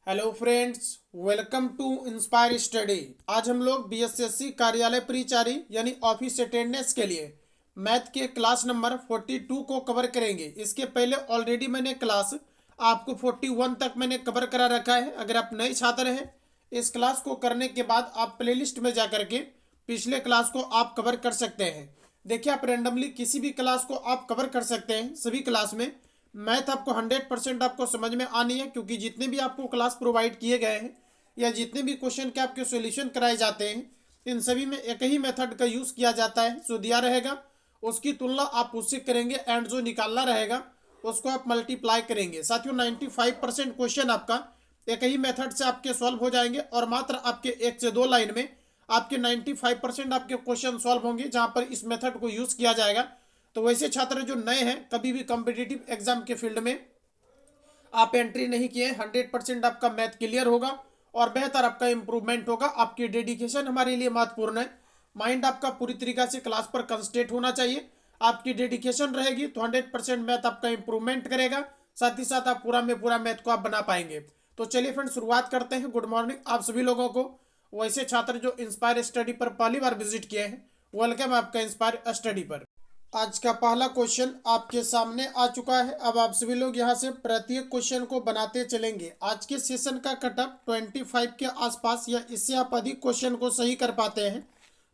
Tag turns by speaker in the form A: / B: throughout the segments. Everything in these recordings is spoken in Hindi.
A: Hello friends, welcome to Inspire Study. आज हम लोग बीएसएससी कार्यालय परिचारी यानी ऑफिस अटेंडेंस के लिए मैथ के क्लास नंबर 42 को कवर करेंगे। इसके पहले ऑलरेडी मैंने क्लास आपको 41 तक मैंने कवर करा रखा है। अगर आप नए छात्र हैं, इस क्लास को करने के बाद आप प्लेलिस्ट में जा करके पिछले क्लास को आप कवर कर सकते हैं। देखिए, आप रेंडमली किसी भी क्लास को आप कवर कर सकते हैं। सभी क्लास में मैथ आपको 100% आपको समझ में आनी है, क्योंकि जितने भी आपको क्लास प्रोवाइड किए गए हैं या जितने भी क्वेश्चन के आपके सॉल्यूशन कराए जाते हैं, इन सभी में एक ही मेथड का यूज़ किया जाता है। जो दिया रहेगा उसकी तुलना आप उससे करेंगे एंड जो निकालना रहेगा उसको आप मल्टीप्लाई करेंगे। साथियों, 95% क्वेश्चन आपका एक ही मेथड से आपके सॉल्व हो जाएंगे और मात्र आपके 1 से 2 लाइन में आपके 95% आपके क्वेश्चन सॉल्व होंगे, जहाँ पर इस मेथड को यूज़ किया जाएगा। तो वैसे छात्र जो नए हैं, कभी भी कॉम्पिटिटिव एग्जाम के फील्ड में आप एंट्री नहीं किए, 100% आपका मैथ क्लियर होगा और बेहतर आपका इंप्रूवमेंट होगा। आपकी डेडिकेशन हमारे लिए महत्वपूर्ण है। माइंड आपका पूरी तरीके से क्लास पर कंसंट्रेट होना चाहिए। आपकी डेडिकेशन रहेगी तो 100% मैथ आपका इंप्रूवमेंट करेगा। साथ ही साथ आप पूरा में पूरा मैथ को आप बना पाएंगे। तो चलिए फ्रेंड, शुरुआत करते हैं। गुड मॉर्निंग आप सभी लोगों को। वैसे छात्र जो इंस्पायर स्टडी पर पहली बार विजिट किए हैं, वेलकम आपका इंस्पायर स्टडी पर। आज का पहला क्वेश्चन आपके सामने आ चुका है। अब आप सभी लोग यहां से प्रत्येक क्वेश्चन को बनाते चलेंगे। आज के सेशन का कटअप 25 के आसपास या इससे आप अधिक क्वेश्चन को सही कर पाते हैं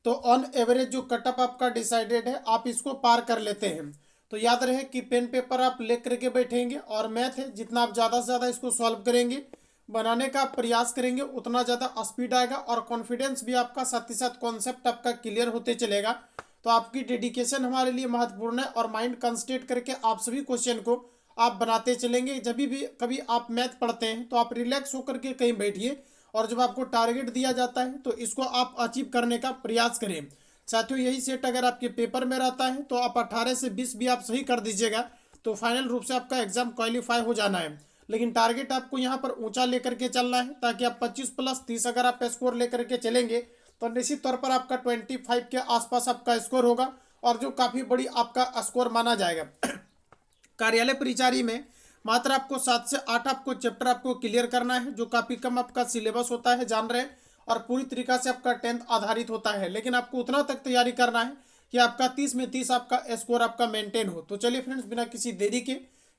A: तो ऑन एवरेज जो कटअप आपका डिसाइडेड है, आप इसको पार कर लेते हैं। तो याद रहे कि पेन पेपर आप ले करके बैठेंगे और मैथ है, जितना आप ज़्यादा से ज़्यादा इसको सॉल्व करेंगे, बनाने का प्रयास करेंगे, उतना ज़्यादा स्पीड आएगा और कॉन्फिडेंस भी आपका, साथ ही साथ कॉन्सेप्ट आपका क्लियर होते चलेगा। तो आपकी डेडिकेशन हमारे लिए महत्वपूर्ण है और माइंड कंसंट्रेट करके आप सभी क्वेश्चन को आप बनाते चलेंगे। जब भी कभी आप मैथ पढ़ते हैं तो आप रिलैक्स होकर के कहीं बैठिए और जब आपको टारगेट दिया जाता है तो इसको आप अचीव करने का प्रयास करें। साथियों, यही सेट अगर आपके पेपर में रहता है तो आप 18 से 20 भी आप सही कर दीजिएगा तो फाइनल रूप से आपका एग्जाम क्वालिफाई हो जाना है। लेकिन टारगेट आपको यहाँ पर ऊंचा लेकर के चलना है, ताकि आप 25+30 अगर आप स्कोर लेकर के चलेंगे तो निश्चित तौर पर आपका 25 के आसपास आपका स्कोर होगा और जो काफ़ी बड़ी आपका स्कोर माना जाएगा। कार्यालय परिचारी में मात्र आपको 7 से 8 आपको चैप्टर आपको क्लियर करना है, जो काफ़ी कम आपका सिलेबस होता है, जान रहे हैं, और पूरी तरीका से आपका 10th आधारित होता है। लेकिन आपको उतना तक तैयारी करना है कि आपका 30 में 30 आपका स्कोर आपका मेंटेन हो। तो चलिए फ्रेंड्स, बिना किसी देरी के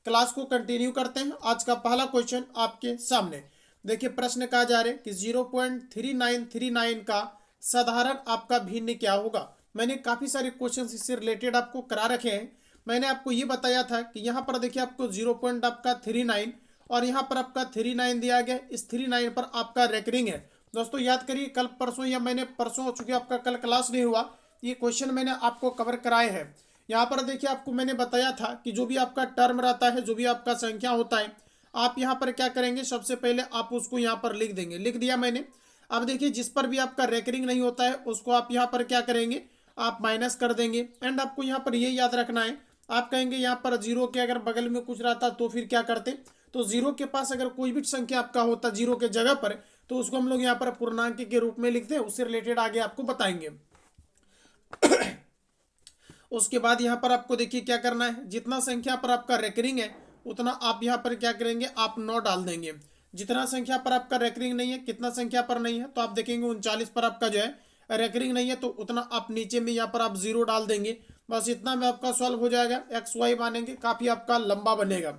A: क्लास को कंटिन्यू करते हैं। आज का पहला क्वेश्चन आपके सामने देखिए। प्रश्न कहा जा रहा है कि 0.3939 का साधारण आपका भिन्न क्या होगा। मैंने काफ़ी सारे क्वेश्चन इससे रिलेटेड आपको करा रखे हैं। मैंने आपको ये बताया था कि यहाँ पर देखिए आपको 0.39 और यहाँ पर आपका 39 दिया गया। इस 39 पर आपका रेकरिंग है। दोस्तों याद करिए, कल परसों या मैंने परसों, चूंकि आपका कल क्लास नहीं हुआ, ये क्वेश्चन मैंने आपको कवर कराए हैं। यहाँ पर देखिए आपको मैंने बताया था कि जो भी आपका टर्म रहता है, जो भी आपका संख्या होता है, आप यहाँ पर क्या करेंगे, सबसे पहले आप उसको यहाँ पर लिख देंगे। लिख दिया मैंने। अब देखिए, जिस पर भी आपका रेकरिंग नहीं होता है उसको आप यहाँ पर क्या करेंगे, आप माइनस कर देंगे। एंड आपको यहाँ पर ये याद रखना है, आप कहेंगे यहाँ पर जीरो के अगर बगल में कुछ रहता तो फिर क्या करते, तो जीरो के पास अगर कोई भी संख्या आपका होता जीरो के जगह पर, तो उसको हम लोग यहाँ पर पूर्णांक के रूप में लिखते हैं। उससे रिलेटेड आगे आपको बताएंगे। उसके बाद यहाँ पर आपको देखिए क्या करना है, जितना संख्या पर आपका रेकरिंग है उतना आप यहाँ पर क्या करेंगे, आप 9 डाल देंगे। जितना संख्या पर आपका रेकरिंग नहीं है, कितना संख्या पर नहीं है, तो आप देखेंगे 39 पर आपका जो है रेकरिंग नहीं है, तो उतना आप नीचे में यहाँ पर आप 0 डाल देंगे। बस इतना में आपका सॉल्व हो जाएगा। एक्स वाई मानेंगे, काफ़ी आपका लंबा बनेगा।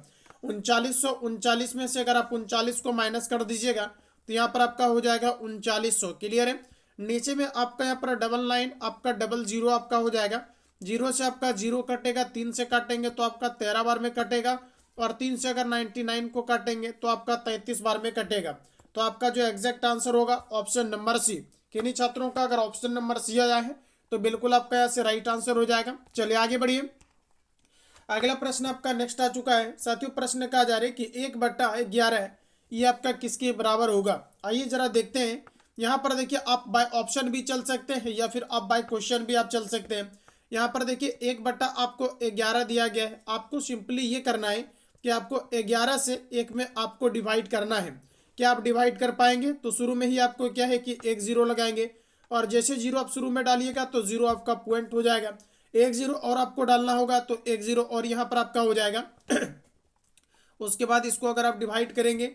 A: 3939 में से अगर आप 39 को माइनस कर दीजिएगा तो यहाँ पर आपका हो जाएगा 3900। क्लियर है। नीचे में आपका यहाँ पर डबल लाइन, आपका डबल जीरो आपका हो जाएगा। जीरो से आपका जीरो कटेगा, 3 से काटेंगे तो आपका 13 बार में कटेगा, और 3 से अगर 99 को काटेंगे तो आपका 33 बार में कटेगा। तो आपका जो एग्जैक्ट आंसर होगा ऑप्शन नंबर सी। किन्हीं छात्रों का अगर ऑप्शन नंबर सी आया है तो बिल्कुल आपका यहाँ से राइट आंसर हो जाएगा। चलिए आगे बढ़िए। अगला प्रश्न आपका नेक्स्ट आ चुका है। साथियों, प्रश्न कहा जा रहा है कि 1/11 ये आपका किसके बराबर होगा। आइए जरा देखते हैं। यहाँ पर देखिए, आप बाय ऑप्शन भी चल सकते हैं या फिर आप बाय क्वेश्चन भी आप चल सकते हैं। यहाँ पर देखिए 1/, आपको 11 दिया गया है। आपको सिंपली ये करना है कि आपको 11 से 1 में आपको डिवाइड करना है। क्या आप डिवाइड कर पाएंगे, तो शुरू में ही आपको क्या है कि 1 0 लगाएंगे, और जैसे 0 आप शुरू में डालिएगा तो 0 आपका पॉइंट हो जाएगा। 1 0 और आपको डालना होगा तो 1 0 और यहाँ पर आपका हो जाएगा। उसके बाद इसको अगर आप डिवाइड करेंगे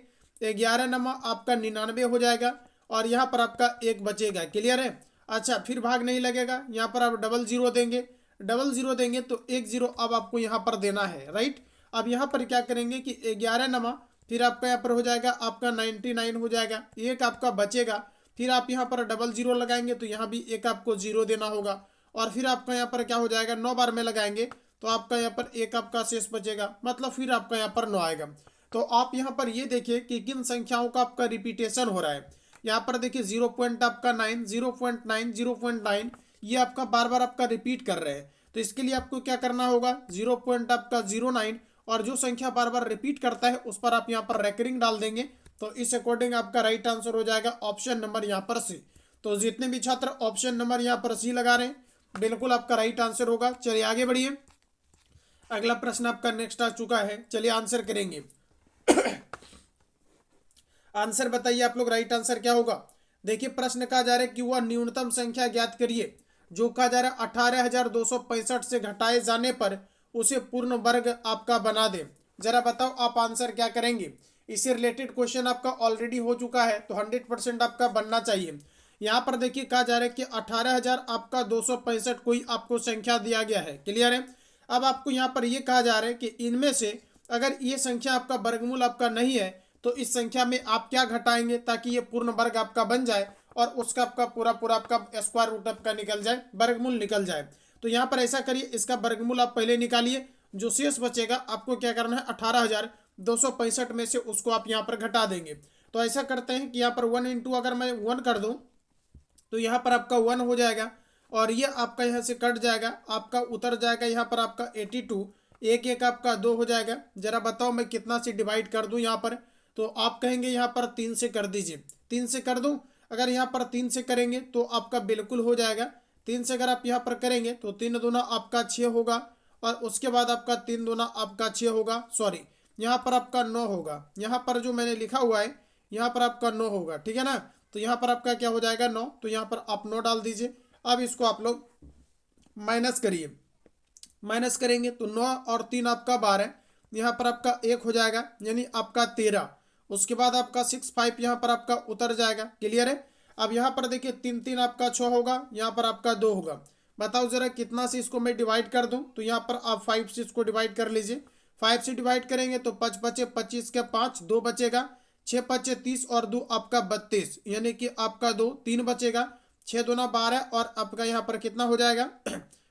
A: 11 नंबर आपका 99 हो जाएगा और यहाँ पर आपका 1 बचेगा। क्लियर है। अच्छा, फिर भाग नहीं लगेगा, यहाँ पर आप डबल जीरो देंगे, डबल जीरो देंगे तो 1 जीरो अब आपको यहाँ पर देना है, राइट। अब यहाँ पर क्या करेंगे कि 11 नंबर, फिर आपका यहाँ पर हो जाएगा आपका 99 हो जाएगा, एक आपका बचेगा, फिर आप यहाँ पर डबल जीरो लगाएंगे तो यहाँ भी एक आपको जीरो देना होगा, और फिर आपका यहाँ पर क्या हो जाएगा 9 बार में लगाएंगे तो आपका यहाँ पर एक आपका शेष बचेगा, मतलब फिर आपका यहाँ पर 9 आएगा। तो आप यहाँ पर ये देखिए कि किन संख्याओं का आपका रिपीटेशन हो रहा है। यहाँ पर देखिए 0 पॉइंट आपका 9, 0.9, 0.9, ये आपका बार बार आपका रिपीट कर रहे हैं। तो इसके लिए आपको क्या करना होगा, 0 पॉइंट आपका 09 और जो संख्या बार बार रिपीट करता है उस पर आप यहाँ पर रेकरिंग डाल देंगे। तो इस अकॉर्डिंग आपका राइट आंसर हो जाएगा ऑप्शन नंबर यहाँ पर सी। तो जितने भी छात्र ऑप्शन नंबर यहाँ पर सी लगा रहे हैं बिल्कुल आपका राइट आंसर होगा। चलिए आगे बढ़िए, अगला प्रश्न आपका नेक्स्ट आ चुका है, चलिए आंसर करेंगे। आंसर बताइए आप लोग, राइट आंसर क्या होगा। देखिए प्रश्न कहा जा रहा है कि वह न्यूनतम संख्या ज्ञात करिए जो कहा जा रहा है 18,265 से घटाए जाने पर उसे पूर्ण वर्ग आपका बना दे। जरा बताओ आप आंसर क्या करेंगे। इससे रिलेटेड क्वेश्चन आपका ऑलरेडी हो चुका है तो 100% आपका बनना चाहिए। यहाँ पर देखिए कहा जा रहा है कि 18,000 आपका 265 कोई आपको संख्या दिया गया है। क्लियर है। अब आपको यहाँ पर यह कहा जा रहा है कि इनमें से अगर ये संख्या आपका वर्गमूल आपका नहीं है तो इस संख्या में आप क्या घटाएंगे ताकि ये पूर्ण वर्ग आपका बन जाए और उसका आपका पूरा पूरा आपका स्क्वायर रूट आपका निकल जाए, वर्गमूल निकल जाए। तो यहाँ पर ऐसा करिए, इसका वर्गमूल आप पहले निकालिए, जो शेष बचेगा आपको क्या करना है 18,265 में से उसको आप यहाँ पर घटा देंगे। तो ऐसा करते हैं कि यहाँ पर 1 इंटू अगर मैं 1 कर दूं तो यहाँ पर आपका 1 हो जाएगा और ये आपका यहाँ से कट जाएगा, आपका उतर जाएगा यहाँ पर आपका 82, एक एक आपका 2 हो जाएगा। जरा बताओ मैं कितना से डिवाइड कर दूं यहाँ पर, तो आप कहेंगे यहाँ पर 3 से कर दीजिए। 3 से कर दूं, अगर यहाँ पर 3 से करेंगे तो आपका बिल्कुल हो जाएगा। 3 से अगर आप यहाँ पर करेंगे तो 3 दूना आपका 6 होगा और उसके बाद आपका 3 दूना आपका 6 होगा, सॉरी यहाँ पर आपका 9 होगा। यहाँ पर जो मैंने लिखा हुआ है यहाँ पर आपका 9 होगा, ठीक है ना। तो यहाँ पर आपका क्या हो जाएगा 9, तो यहाँ पर आप 9 डाल दीजिए। अब इसको आप लोग माइनस करिए, माइनस करेंगे तो 9 और 3 आपका 12, यहाँ पर आपका 1 हो जाएगा यानी आपका 13। उसके बाद आपका 6 5 यहाँ पर आपका उतर जाएगा। क्लियर है। अब यहाँ पर देखिए 3 3 आपका 6 होगा, यहाँ पर आपका 2 होगा। बताओ जरा कितना से इसको मैं डिवाइड कर दूं, तो यहाँ पर आप 5 से इसको डिवाइड कर लीजिए। 5 से डिवाइड करेंगे तो 5 बचे 25 के 5, 2 बचेगा, 6 बचे 30 और 2 आपका 32 यानी कि आपका 2 3 बचेगा, 6 दूना 12 और आपका यहाँ पर कितना हो जाएगा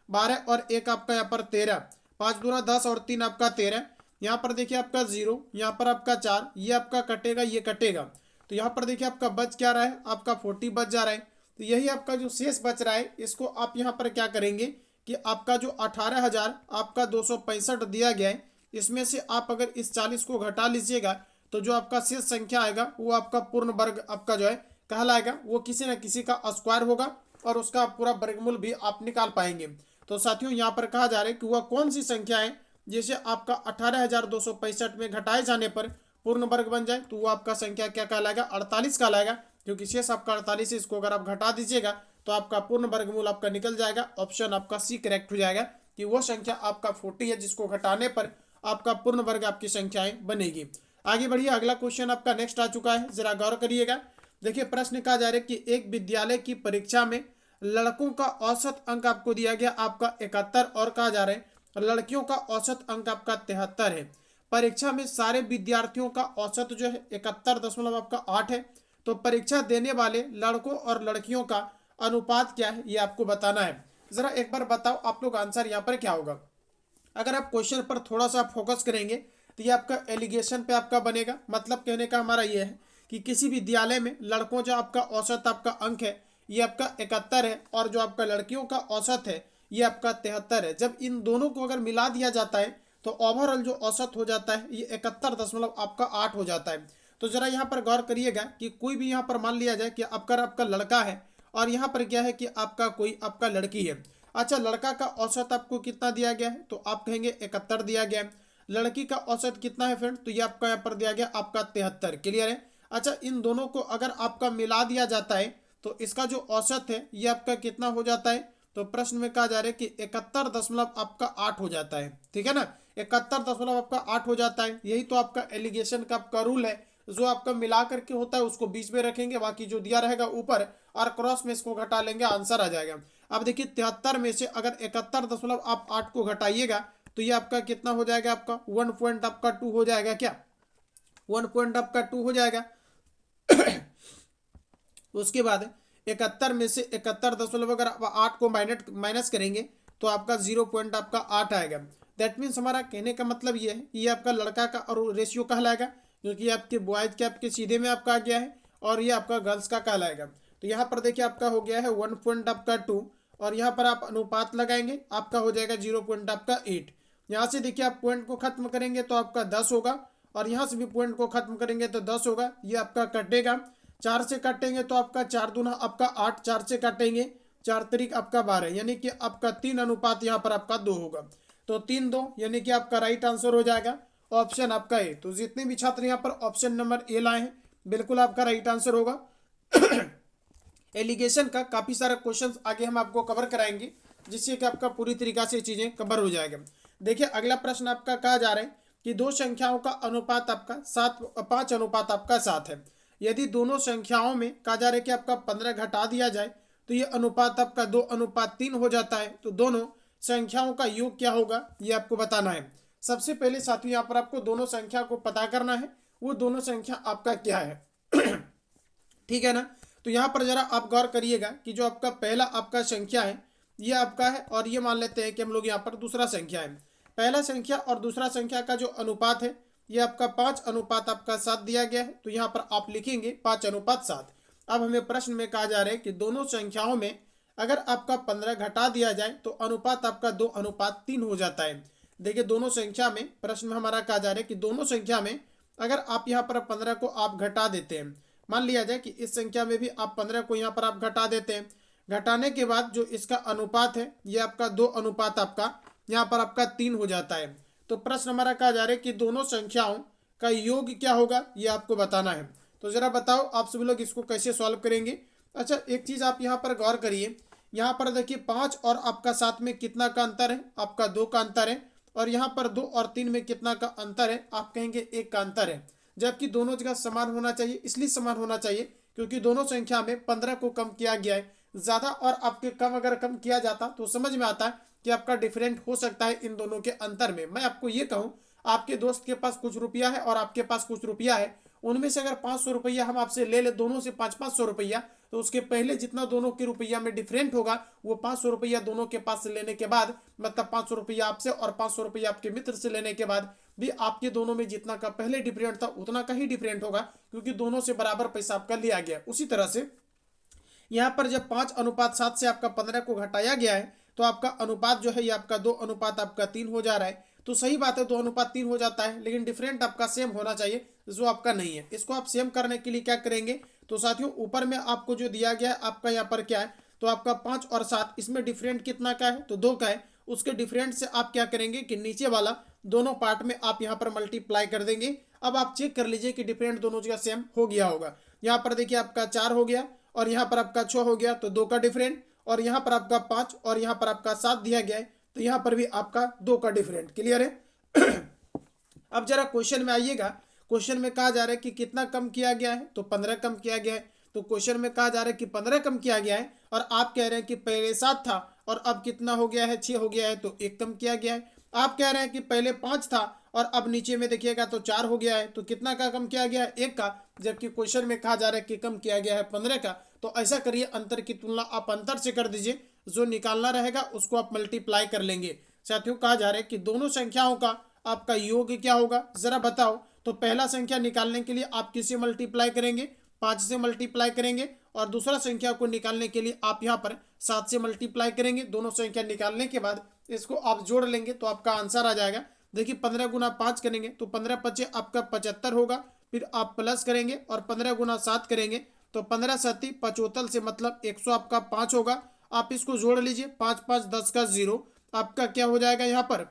A: 12 और 1 आपका यहाँ पर 13, 5 दूना 10 और 3 आपका 13। यहाँ पर देखिए आपका 0, यहाँ पर आपका 4, ये आपका कटेगा ये कटेगा, तो यहाँ पर देखिए आपका बच क्या रहा है, आपका 40 बच जा रहा है। तो यही आपका जो शेष बच रहा है इसको आप यहाँ पर क्या करेंगे कि आपका जो 18,000 आपका 265 दिया गया है इसमें से आप अगर इस 40 को घटा लीजिएगा तो जो आपका शेष संख्या आएगा वो आपका पूर्ण वर्ग आपका जो है कहलाएगा, वो किसी न किसी का स्क्वायर होगा और उसका पूरा वर्गमूल भी आप निकाल पाएंगे। तो साथियों यहाँ पर कहा जा रहा है कि वह कौन सी संख्या है जिसे आपका 18,265 में घटाए जाने पर पूर्ण वर्ग बन जाए, तो वो आपका संख्या क्या कहलाएगा 48 कहलाएगा, क्योंकि शेष आपका 48 है, इसको अगर आप घटा दीजिएगा तो आपका पूर्ण वर्गमूल आपका निकल जाएगा। ऑप्शन आपका सी करेक्ट हो जाएगा कि वो संख्या आपका 40 है जिसको घटाने पर आपका पूर्ण वर्ग आपकी संख्याएं बनेगी। आगे बढ़िए, अगला क्वेश्चन आपका नेक्स्ट आ चुका है, जरा गौर करिएगा। देखिए प्रश्न कहा जा रहा है कि एक विद्यालय की परीक्षा में लड़कों का औसत अंक आपको दिया गया आपका 71 और कहा जा रहा है लड़कियों का औसत अंक आपका 73 है। परीक्षा में सारे विद्यार्थियों का औसत जो है 71.8 है। तो परीक्षा देने वाले लड़कों और लड़कियों का अनुपात क्या है ये आपको बताना है। जरा एक बार बताओ आप लोग आंसर यहाँ पर क्या होगा। अगर आप क्वेश्चन पर थोड़ा सा फोकस करेंगे तो ये आपका एलिगेशन पे आपका बनेगा। मतलब कहने का हमारा ये है कि किसी विद्यालय में लड़कों जो आपका औसत आपका अंक है ये आपका 71 है और जो आपका लड़कियों का औसत है ये आपका 73 है। जब इन दोनों को अगर मिला दिया जाता है तो ओवरऑल जो औसत हो जाता है ये 71.8 हो जाता है। तो जरा यहाँ पर गौर करिएगा कि कोई भी यहाँ पर मान लिया जाए कि आपका लड़का है और यहाँ पर क्या है कि आपका कोई आपका लड़की है। अच्छा, लड़का का औसत आपको कितना दिया गया है तो आप कहेंगे 71 दिया गया है। लड़की का औसत कितना है फ्रेंड, तो ये आपका यहाँ पर दिया गया आपका 73। क्लियर है। अच्छा, इन दोनों को अगर आपका मिला दिया जाता है तो इसका जो औसत है ये आपका कितना हो जाता है, तो प्रश्न में कहा जा रहा है कि 71.8 हो जाता है। ठीक है ना, 71.8 हो जाता है। यही तो आपका एलिगेशन का आपका रूल है जो आपका मिला करके होता है उसको बीच में रखेंगे, बाकी जो दिया रहेगा ऊपर और क्रॉस में इसको घटा लेंगे, आंसर आ जाएगा। अब देखिए 73 में से अगर 71.8 को घटाइएगा तो ये आपका कितना हो जाएगा, आपका 1.2 हो जाएगा क्या, 1.2 हो जाएगा। उसके बाद 71 में से 71 अगर आप 8 को माइनस करेंगे तो आपका 0.8 आएगा। दैट मीन्स हमारा कहने का मतलब ये है कि ये आपका लड़का का और रेशियो कहलाएगा, क्योंकि आपके बॉयज के आपके सीधे में आपका आ गया है, और ये आपका गर्ल्स का कहलाएगा। तो यहाँ पर देखिए आपका हो गया है 1.2 और यहाँ पर आप अनुपात लगाएंगे, आपका हो जाएगा 0.8। यहाँ से देखिए आप पॉइंट को खत्म करेंगे तो आपका 10 होगा, और यहाँ से भी पॉइंट को खत्म करेंगे तो 10 होगा। ये आपका कटेगा, 4 से काटेंगे तो आपका 4 दूना आपका 8, 4 से काटेंगे 4 तरीक आपका 12, यानी कि आपका 3 अनुपात यहाँ पर आपका 2 होगा। तो 3-2 यानी कि आपका राइट आंसर हो जाएगा ऑप्शन आपका ए। तो जितने भी छात्र यहाँ पर ऑप्शन नंबर ए लाए हैं बिल्कुल आपका राइट आंसर होगा। एलिगेशन का काफी सारा क्वेश्चंस आगे हम आपको कवर कराएंगे, जिससे कि आपका पूरी तरीका से चीजें कवर हो जाएगा। देखिए अगला प्रश्न आपका कहा जा रहा है कि दो संख्याओं का अनुपात आपका 5 अनुपात आपका 7 है। यदि दोनों संख्याओं में कहा जा रहा है कि आपका 15 घटा दिया जाए तो ये अनुपात आपका 2:3 हो जाता है। तो दोनों संख्याओं का योग क्या होगा ये आपको बताना है। सबसे पहले साथियों यहाँ पर आपको दोनों संख्या को पता करना है, वो दोनों संख्या आपका क्या है। ठीक है ना। तो यहाँ पर जरा आप गौर करिएगा कि जो आपका पहला आपका संख्या है ये आपका है, और ये मान लेते हैं कि हम लोग यहाँ पर दूसरा संख्या है। पहला संख्या और दूसरा संख्या का जो अनुपात है ये आपका 5 अनुपात आपका 7 दिया गया है। तो यहाँ पर आप लिखेंगे 5 अनुपात 7। अब हमें प्रश्न में कहा जा रहा है कि दोनों संख्याओं में अगर आपका 15 घटा दिया जाए तो अनुपात आपका 2:3 हो जाता है। देखिए दोनों संख्या में, प्रश्न में हमारा कहा जा रहा है कि दोनों संख्या में अगर आप यहाँ पर 15 को आप घटा देते हैं, मान लिया जाए कि इस संख्या में भी आप 15 को यहाँ पर आप घटा देते हैं, घटाने के बाद जो इसका अनुपात है ये आपका 2 अनुपात आपका यहाँ पर आपका 3 हो जाता है। तो प्रश्न हमारा कहा जा रहा है कि दोनों संख्याओं का योग क्या होगा ये आपको बताना है। तो जरा बताओ आप सभी लोग इसको कैसे सॉल्व करेंगे। अच्छा एक चीज आप यहाँ पर गौर करिए, यहाँ पर देखिए 5 और आपका 7 में कितना का अंतर है, आपका 2 का अंतर है, और यहाँ पर 2 और 3 में कितना का अंतर है, आप कहेंगे 1 का अंतर है। जबकि दोनों जगह समान होना चाहिए, इसलिए समान होना चाहिए क्योंकि दोनों संख्या में 15 को कम किया गया है। ज्यादा और आपके कम अगर कम किया जाता तो समझ में आता है कि आपका डिफरेंट हो सकता है इन दोनों के अंतर में। मैं आपको ये कहूँ, आपके दोस्त के पास कुछ रुपया है और आपके पास कुछ रुपया है, उनमें से अगर 500 रुपया हम आपसे ले ले, दोनों से 500 रुपया, तो उसके पहले जितना दोनों के रुपया में डिफरेंट होगा वो 500 रुपया दोनों के पास से लेने के बाद, मतलब 500 रुपया आपसे और 500 रुपया आपके मित्र से लेने के बाद भी आपके दोनों में जितना का पहले डिफरेंट था उतना का ही डिफरेंट होगा, क्योंकि दोनों से बराबर पैसा आपका लिया गया। उसी तरह से यहाँ पर जब 5 अनुपात 7 से आपका 15 को घटाया गया है तो आपका अनुपात जो है ये आपका 2 अनुपात आपका 3 हो जा रहा है। तो सही बात है 2 अनुपात 3 हो जाता है, लेकिन डिफरेंट आपका सेम होना चाहिए जो आपका नहीं है। इसको आप सेम करने के लिए क्या करेंगे, तो साथियों ऊपर में आपको जो दिया गया है आपका यहाँ पर क्या है, तो आपका 5 और 7 इसमें डिफरेंट कितना का है, तो 2 का है। उसके डिफरेंट से आप क्या करेंगे कि नीचे वाला दोनों पार्ट में आप यहाँ पर मल्टीप्लाई कर देंगे। अब आप चेक कर लीजिए कि डिफरेंट दोनों जगह सेम हो गया होगा। यहाँ पर देखिए आपका 4 हो गया और यहाँ पर आपका 6 हो गया, तो 2 का डिफरेंट, और यहाँ पर आपका 5 और यहाँ पर आपका 7 दिया गया है, तो यहाँ पर भी आपका 2 का डिफरेंट। क्लियर है। अब जरा क्वेश्चन में आइएगा, क्वेश्चन में कहा जा रहा है कि कितना कम किया गया है, तो 15 कम किया गया है। तो क्वेश्चन में कहा जा रहा है कि 15 कम किया गया है, और आप कह रहे हैं कि पहले 7 था और अब कितना हो गया है, 6 हो गया है, तो 1 कम किया गया है। आप कह रहे हैं कि पहले 5 था और अब नीचे में देखिएगा तो 4 हो गया है, तो कितना का कम किया गया है, 1 का, जबकि क्वेश्चन में कहा जा रहा है कि कम किया गया है 15 का। तो ऐसा करिए, अंतर की तुलना आप अंतर से कर दीजिए, जो निकालना रहेगा उसको आप मल्टीप्लाई कर लेंगे। साथियों कहा जा रहा है कि दोनों संख्याओं का आपका योग क्या होगा, जरा बताओ। तो पहला संख्या निकालने के लिए आप किससे मल्टीप्लाई करेंगे, 5 से मल्टीप्लाई करेंगे, और दूसरा संख्या को निकालने के लिए आप यहाँ पर 7 से मल्टीप्लाई करेंगे। दोनों संख्या निकालने के बाद इसको आप जोड़ लेंगे तो आपका आंसर आ जाएगा। देखिए 15 गुना 5 करेंगे तो 15 पचे आपका 75 होगा, फिर आप प्लस करेंगे और 15 गुना 7 करेंगे तो 15 7 75 से मतलब 100 आपका 5 होगा। आप इसको जोड़ लीजिए, 5 5 10 का 0, आपका क्या हो जाएगा यहाँ पर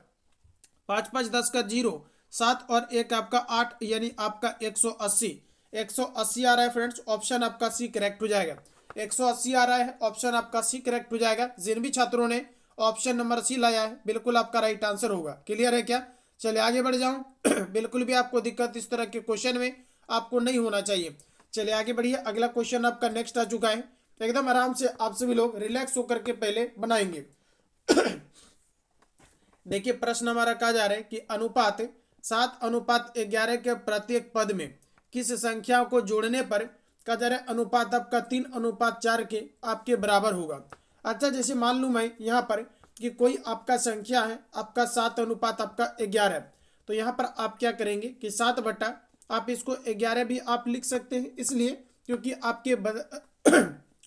A: 5 5 10 का 0, 7 और 1 आपका 8, यानी आपका 180 180 आ रहा है फ्रेंड्स। ऑप्शन आपका सी करेक्ट हो जाएगा। 180 आ रहा है, ऑप्शन आपका सी करेक्ट हो जाएगा। जिन भी छात्रों ने ऑप्शन नंबर सी लाया है बिल्कुल आपका राइट आंसर होगा। क्लियर है क्या, चलिए आगे बढ़ जाऊं। बिल्कुल भी आपको दिक्कत इस तरह के क्वेश्चन में आपको नहीं होना चाहिए। चलिए आगे बढ़िए, अगला क्वेश्चन आपका नेक्स्ट आ चुका है। एकदम आराम से आप सभी लोग रिलैक्स होकर के पहले बनाएंगे। देखिए प्रश्न हमारा कहा जा रहा है कि अनुपात 7:11 के प्रत्येक पद में किस संख्या को जोड़ने पर कहा जा रहा है अनुपात आपका 3:4 के आपके बराबर होगा। अच्छा जैसे मान लूँ मैं यहाँ पर कि कोई आपका संख्या है आपका 7:11 है, तो यहाँ पर आप क्या करेंगे कि 7 बटा आप इसको 11 भी आप लिख सकते हैं, इसलिए क्योंकि आपके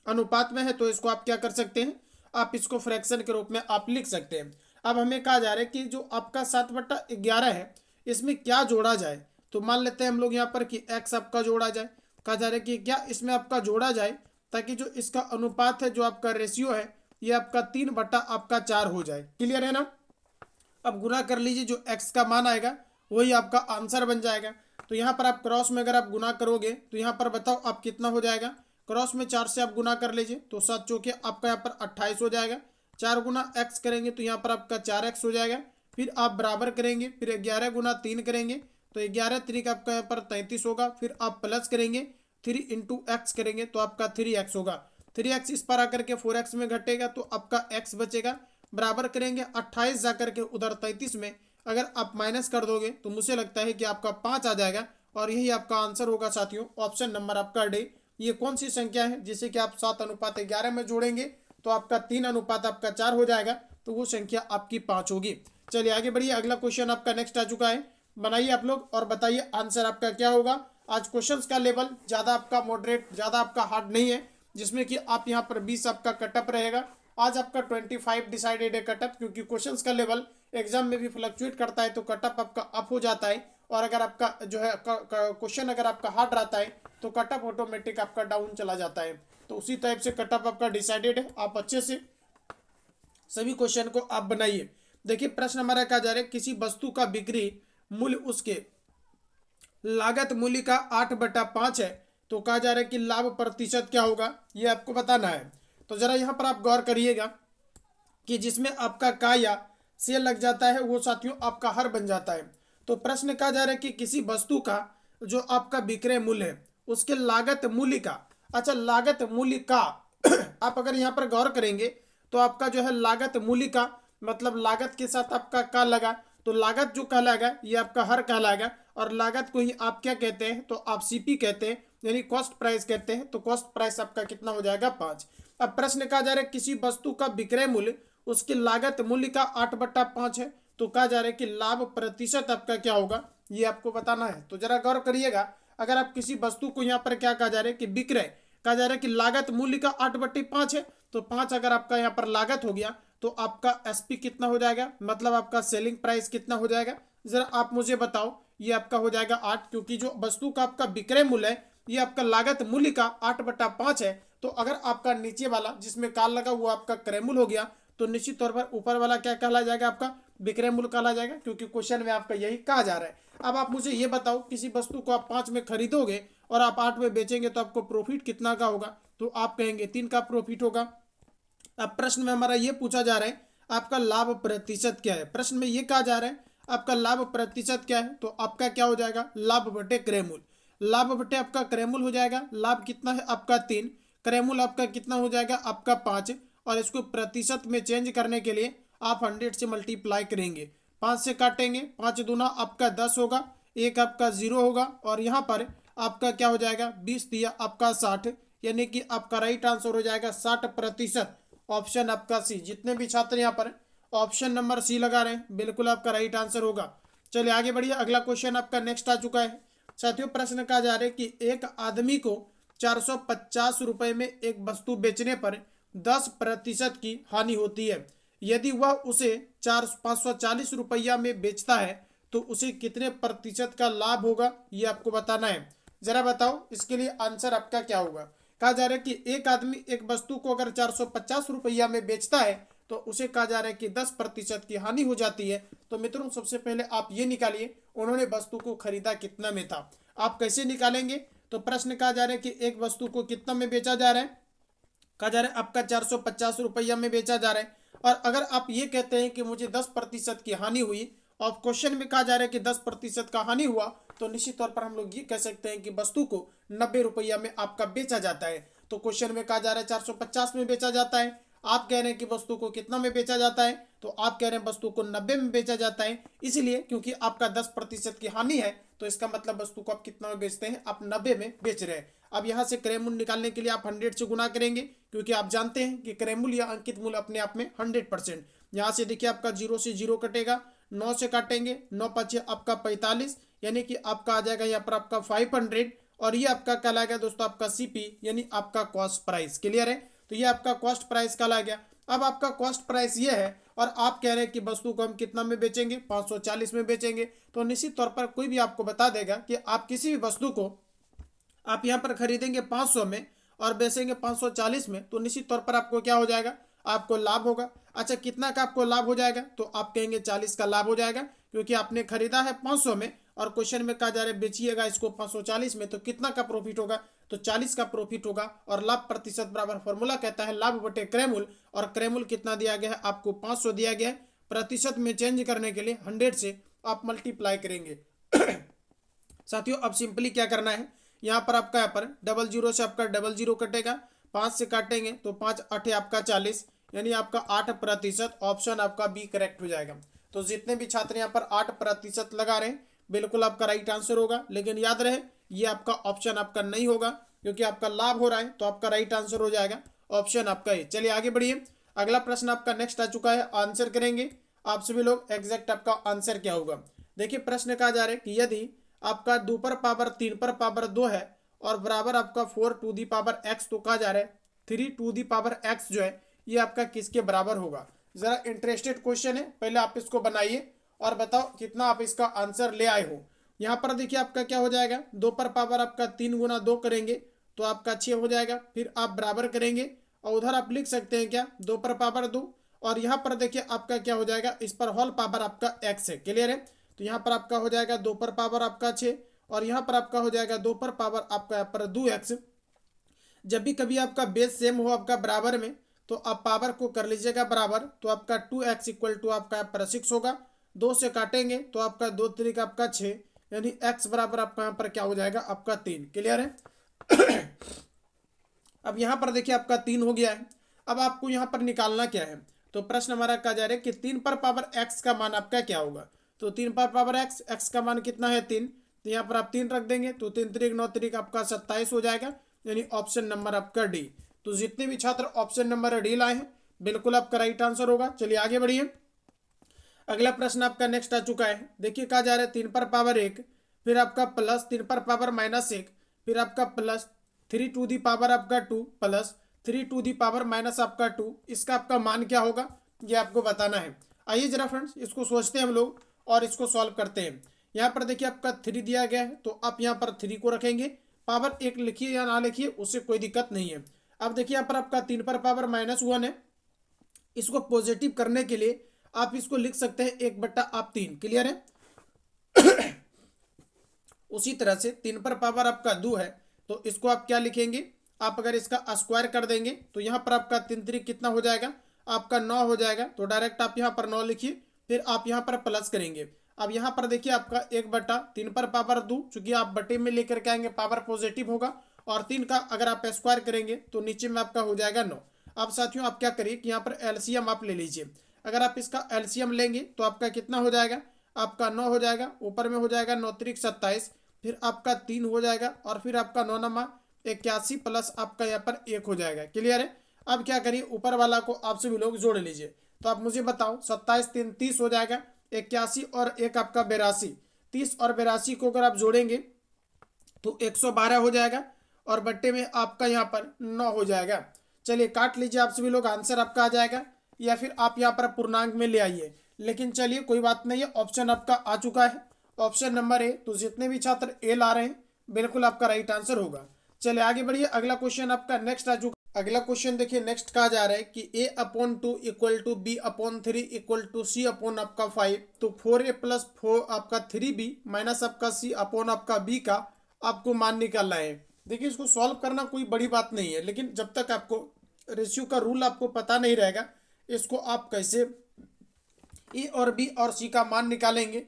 A: अनुपात में है तो इसको आप क्या कर सकते हैं, आप इसको फ्रैक्शन के रूप में आप लिख सकते हैं। अब हमें कहा जा रहा है कि जो आपका 7/11 है इसमें क्या जोड़ा जाए, तो मान लेते हैं हम लोग यहाँ पर कि x आपका जोड़ा जाए। कहा जा रहा है कि क्या इसमें आपका जोड़ा जाए ताकि जो इसका अनुपात है, जो आपका रेशियो है, ये आपका 3/4 हो जाए। क्लियर है ना। अब गुना कर लीजिए, जो x का मान आएगा वही आपका आंसर बन जाएगा। तो यहाँ पर आप क्रॉस में अगर आप गुना करोगे तो यहाँ पर बताओ आप कितना हो जाएगा। क्रॉस में 4 से आप गुना कर लीजिए तो 7 चौके आपका यहाँ पर 28 हो जाएगा। 4 गुना x करेंगे तो यहाँ पर आपका 4x हो जाएगा। फिर आप बराबर करेंगे, फिर 11 गुना 3 करेंगे तो 11 3 का आपका यहाँ पर 33 होगा। फिर आप प्लस करेंगे 3 इंटू एक्स करेंगे तो आपका 3x होगा। 3x इस पर आकर के 4x में घटेगा तो आपका x बचेगा। बराबर करेंगे 28 जाकर के उधर 33 में अगर आप माइनस कर दोगे तो मुझे लगता है कि आपका 5 आ जाएगा और यही आपका आंसर होगा साथियों, ऑप्शन नंबर आपका डी। ये कौन सी संख्या है जिसे कि आप 7:11 में जोड़ेंगे तो आपका 3:4 हो जाएगा, तो वो संख्या आपकी 5 होगी। चलिए आगे बढ़िए, अगला क्वेश्चन आपका नेक्स्ट आ चुका है। बनाइए आप लोग और बताइए आंसर आपका क्या होगा। आज क्वेश्चंस का लेवल ज़्यादा आपका मॉडरेट, ज़्यादा आपका हार्ड नहीं है, जिसमें कि आप यहाँ पर 20 आपका कटअप रहेगा। आज आपका 25 डिसाइडेड है कटअप, क्योंकि क्वेश्चंस का लेवल एग्जाम में भी फ्लक्चुएट करता है तो कटअप आपका अप हो जाता है। और अगर आपका जो है क्वेश्चन अगर आपका हार्ड रहता है तो कटअप ऑटोमेटिक आपका डाउन चला जाता है। तो उसी टाइप से कटअप आपका डिसाइडेड है। आप अच्छे से सभी क्वेश्चन को आप बनाइए। देखिए प्रश्न हमारा कहा जा रहा है किसी वस्तु का बिक्री मूल्य उसके लागत मूल्य का 8/5 है, तो कहा जा रहा है कि लाभ प्रतिशत क्या होगा, ये आपको बताना है। तो जरा यहाँ पर आप गौर करिएगा कि जिसमें आपका का या से लग जाता है वो साथियों आपका हर बन जाता है। तो प्रश्न कहा जा रहा है कि किसी वस्तु का जो आपका विक्रय मूल्य है उसके लागत मूल्य का, अच्छा लागत मूल्य का आप अगर यहाँ पर गौर करेंगे तो आपका जो है लागत मूल्य का मतलब लागत के साथ आपका का लगा तो लागत जो कहलाएगा ये आपका हर कहलाएगा। और लागत को ही आप क्या कहते हैं, तो आप सीपी कहते हैं, यानी कॉस्ट प्राइस कहते हैं। तो कॉस्ट प्राइस आपका कितना हो जाएगा 5। अब प्रश्न कहा जा रहा है किसी वस्तु का विक्रय मूल्य उसके लागत मूल्य का 8/5 है, तो कहा जा रहा है कि लाभ प्रतिशत आपका क्या होगा, ये आपको बताना है। तो जरा गौर करिएगा, अगर आप किसी वस्तु को यहाँ पर क्या कहा जा रहा है कि विक्रय कहा जा रहा है कि लागत मूल्य का 8/5 है, तो 5 अगर आपका यहाँ पर लागत हो गया तो आपका एसपी कितना हो जाएगा, मतलब आपका सेलिंग प्राइस कितना हो जाएगा। जरा आप मुझे बताओ, ये आपका हो जाएगा 8, क्योंकि जो वस्तु का आपका विक्रय मूल्य है ये आपका लागत मूल्य का 8/5 है। तो अगर आपका नीचे वाला जिसमें काल लगा हुआ आपका क्रय मूल्य हो गया तो निश्चित तौर पर ऊपर वाला क्या कहला जाएगा, आपका विक्रय मूल्य कहला जाएगा, क्योंकि क्वेश्चन में आपका यही कहा जा रहा है। अब आप मुझे ये बताओ किसी वस्तु को आप 5 में खरीदोगे और आप 8 में बेचेंगे तो आपको प्रॉफिट कितना का होगा, तो आप कहेंगे 3 का प्रॉफिट होगा। अब प्रश्न में हमारा ये पूछा जा रहा है आपका लाभ प्रतिशत क्या है। प्रश्न में ये कहा जा रहा है आपका लाभ प्रतिशत क्या है, तो आपका क्या हो जाएगा लाभ बटे क्रय मूल्य। लाभ बटे आपका क्रय मूल्य हो जाएगा। लाभ कितना है आपका 3, क्रय मूल्य आपका कितना हो जाएगा आपका 5, और इसको प्रतिशत में चेंज करने के लिए आप 100 से मल्टीप्लाई करेंगे, 5 से काटेंगे, 5 दूना आपका 10 होगा, 1 आपका 0 होगा, और यहाँ पर आपका क्या हो जाएगा 20 दिया आपका 60, यानी कि आपका राइट आंसर हो जाएगा 60%। ऑप्शन आपका सी। जितने भी छात्र यहाँ पर ऑप्शन नंबर सी लगा रहे हैं बिल्कुल आपका राइट आंसर होगा। चलिए आगे बढ़िए, अगला क्वेश्चन आपका नेक्स्ट आ चुका है। साथियों प्रश्न कहा जा रहा है कि एक आदमी को 450 रुपए में एक वस्तु बेचने पर 10% की हानि होती है। यदि वह उसे 540 रुपया में बेचता है तो उसे कितने प्रतिशत का लाभ होगा, ये आपको बताना है। जरा बताओ इसके लिए आंसर आपका क्या होगा। कहा जा रहा है कि एक आदमी एक वस्तु को अगर 450 रुपया में बेचता है तो उसे कहा जा रहा है कि 10% की हानि हो जाती है। तो मित्रों सबसे पहले आप ये निकालिए उन्होंने वस्तु को खरीदा कितना में था। आप कैसे निकालेंगे, तो प्रश्न कहा जा रहा है कि एक वस्तु को कितना में बेचा जा रहा है, कहा जा रहा है आपका 450 रुपया में बेचा जा रहा है। और अगर आप ये कहते हैं कि मुझे 10% की हानि हुई और क्वेश्चन में कहा जा रहा है कि 10% का हानि हुआ, तो निश्चित तौर पर हम लोग ये कह सकते हैं कि वस्तु को 90 रुपया में आपका बेचा जाता है। तो क्वेश्चन में कहा जा रहा है 450 में बेचा जाता है, आप कह रहे हैं कि वस्तु को कितना में बेचा जाता है, तो आप कह रहे हैं वस्तु को 90 में बेचा जाता है। इसलिए क्योंकि आपका 10% की हानि है, तो इसका मतलब वस्तु को आप कितना में बेचते हैं, आप 90 में बेच रहे हैं। अब यहाँ से क्रय मूल्य निकालने के लिए आप 100 से गुना करेंगे, क्योंकि आप जानते हैं कि क्रय मूल्य या अंकित मूल्य अपने आप में 100%। यहाँ से देखिए आपका 0 से 0 कटेगा, 9 से काटेंगे, 9 पचे आपका 45, यानी कि आपका आ जाएगा यहाँ पर आपका 500, और ये आपका कहलाएगा दोस्तों आपका सीपी यानी आपका कॉस्ट प्राइस। क्लियर है, तो ये आपका कॉस्ट प्राइस कहला गया। अब आपका कॉस्ट प्राइस ये है और आप कह रहे हैं कि वस्तु को हम कितना में बेचेंगे, 540 में बेचेंगे। तो निश्चित तौर पर कोई भी आपको बता देगा कि आप किसी भी वस्तु को आप यहाँ पर खरीदेंगे 500 में और बेचेंगे 540 में, तो निश्चित तौर पर आपको क्या हो जाएगा, आपको लाभ होगा। अच्छा, कितना का आपको लाभ हो जाएगा, तो आप कहेंगे 40 का लाभ हो जाएगा, क्योंकि आपने खरीदा है 500 में और क्वेश्चन में कहा जा रहा है बेचिएगा इसको 540 में, तो कितना का प्रॉफिट होगा, तो 40 का प्रॉफिट होगा। और लाभ प्रतिशत बराबर फॉर्मूला कहता है लाभ बटे क्रय मूल्य, और क्रय मूल्य कितना दिया गया है, आपको 500 दिया गया है। प्रतिशत में चेंज करने के लिए 100 से आप मल्टीप्लाई करेंगे। साथियों, अब सिंपली क्या करना है, यहाँ पर आपका यहाँ पर 00 से आपका 00 कटेगा, 5 से काटेंगे तो 5 8 आपका 40, यानी आपका 8%। ऑप्शन आपका बी करेक्ट हो जाएगा। तो जितने भी छात्र यहाँ पर 8% लगा रहे हैं, बिल्कुल आपका राइट आंसर होगा। लेकिन याद रहे ये आपका ऑप्शन आपका नहीं होगा, क्योंकि आपका लाभ हो रहा है, तो आपका राइट आंसर हो जाएगा ऑप्शन आपका ए। चलिए आगे बढ़िए, अगला प्रश्न आपका नेक्स्ट आ चुका है, आंसर करेंगे आप सभी लोग। एग्जैक्ट आपका आंसर क्या होगा, देखिए प्रश्न कहा जा रहा है कि यदि आपका 2 पर पावर 3 पर पावर 2 है और बराबर आपका 4 टू दी पावर x, तो कहा जा रहा है 3 टू दी पावर x जो है ये आपका किसके बराबर होगा। जरा इंटरेस्टेड क्वेश्चन है, पहले आप इसको बनाइए और बताओ कितना आप इसका आंसर ले आए हो। यहाँ पर देखिए आपका क्या हो जाएगा, 2 पर पावर आपका 3 गुना 2 करेंगे तो आपका 6 हो जाएगा, फिर आप बराबर करेंगे और उधर आप लिख सकते हैं क्या 2 पर पावर 2, और यहाँ पर देखिए आपका क्या हो जाएगा, इस पर होल पावर आपका x है। क्लियर है, तो यहाँ पर आपका हो जाएगा 2 पर पावर आपका 6 और यहाँ पर आपका हो जाएगा 2 पर पावर आपका यहाँ पर 2x। जब भी कभी आपका बेस सेम हो आपका बराबर में, तो आप पावर को कर लीजिएगा बराबर, तो आपका 2x इक्वल टू आपका यहाँ पर 6 होगा। 2 से काटेंगे तो आपका 2 3 आपका 6, यानी x बराबर आपका यहाँ पर क्या हो जाएगा, आपका 3। क्लियर है। अब यहाँ पर देखिए आपका 3 हो गया है। अब आपको यहाँ पर निकालना क्या है, तो प्रश्न हमारा कहा जा रहा है कि 3 पर पावर x का मान आपका क्या होगा। तो 3 पर पावर x का मान कितना है 3, तो यहाँ पर आप 3 रख देंगे, तो 3 3 9 3 आपका 27 हो जाएगा, यानी ऑप्शन नंबर आपका डी। तो जितने भी छात्र ऑप्शन नंबर डी लाए हैं, बिल्कुल आपका राइट आंसर होगा। चलिए आगे बढ़िए, अगला प्रश्न आपका नेक्स्ट आ चुका है। देखिए कहा जा रहा है 3 पर पावर 1, फिर आपका प्लस 3 पर पावर -1, फिर आपका प्लस 3 टू दी पावर आपका 2 प्लस 3 टू दी पावर माइनस आपका 2, इसका आपका मान क्या होगा ये आपको बताना है। आइए जरा फ्रेंड्स इसको सोचते हैं हम लोग और इसको सॉल्व करते हैं। यहाँ पर देखिए आपका 3 दिया गया है, तो आप यहाँ पर 3 को रखेंगे, पावर 1 लिखिए या ना लिखिए उससे कोई दिक्कत नहीं है। अब देखिए यहाँ पर आपका 3 पर पावर -1 है, इसको पॉजिटिव करने के लिए आप इसको लिख सकते हैं 1/3। क्लियर है। उसी तरह से 3 पर पावर आपका 2 है, तो इसको आप क्या लिखेंगे, आप अगर इसका स्क्वायर कर देंगे तो यहाँ पर आपका 3 3 कितना हो जाएगा, आपका 9 हो जाएगा। तो डायरेक्ट आप यहाँ पर 9 लिखिए, फिर आप यहाँ पर प्लस करेंगे। अब यहाँ पर देखिए आपका 1/3 पर पावर 2, चूंकि आप बटे में लेकर के आएंगे पावर पॉजिटिव होगा, और 3 का अगर आप स्क्वायर करेंगे तो नीचे में आपका हो जाएगा 9। अब साथियों आप क्या करिए कि यहाँ पर एलसीएम आप ले लीजिए। अगर आप इसका एलसीएम लेंगे तो आपका कितना हो जाएगा, आपका 9 हो जाएगा, ऊपर में हो जाएगा 9 3 27, फिर आपका 3 हो जाएगा, और फिर आपका 9 9 81 प्लस आपका यहाँ पर 1 हो जाएगा। क्लियर है। अब क्या करिए, ऊपर वाला को आप सभी लोग जोड़ लीजिए। तो आप मुझे बताओ, 27 3 30 हो जाएगा, 81 और 1 आपका 82, 30 और 82 को अगर आप जोड़ेंगे तो 112 हो जाएगा, और बट्टे में आपका यहाँ पर 9 हो जाएगा। चलिए काट लीजिए आप सभी लोग, आंसर आपका आ जाएगा, या फिर आप यहाँ पर पूर्णांक में ले आइए। लेकिन चलिए कोई बात नहीं है, ऑप्शन आपका आ चुका है, ऑप्शन नंबर ए। तो जितने भी छात्र ए ला रहे हैं बिल्कुल आपका राइट आंसर होगा। चलिए आगे बढ़िए, अगला क्वेश्चन आपका नेक्स्ट आ चुका। अगला क्वेश्चन देखिए नेक्स्ट कहा जा रहा है कि a/2 equal to b/3 equal to c/ आपका 5। तो 4a + 4 आपका 3b माइनस आपका c/ आपका b का आपको मान निकालना है। देखिए इसको सॉल्व करना कोई बड़ी बात नहीं है, लेकिन जब तक आपको रेशियो का रूल आपको पता नहीं रहेगा, इसको आप कैसे ए और बी और सी का मान निकालेंगे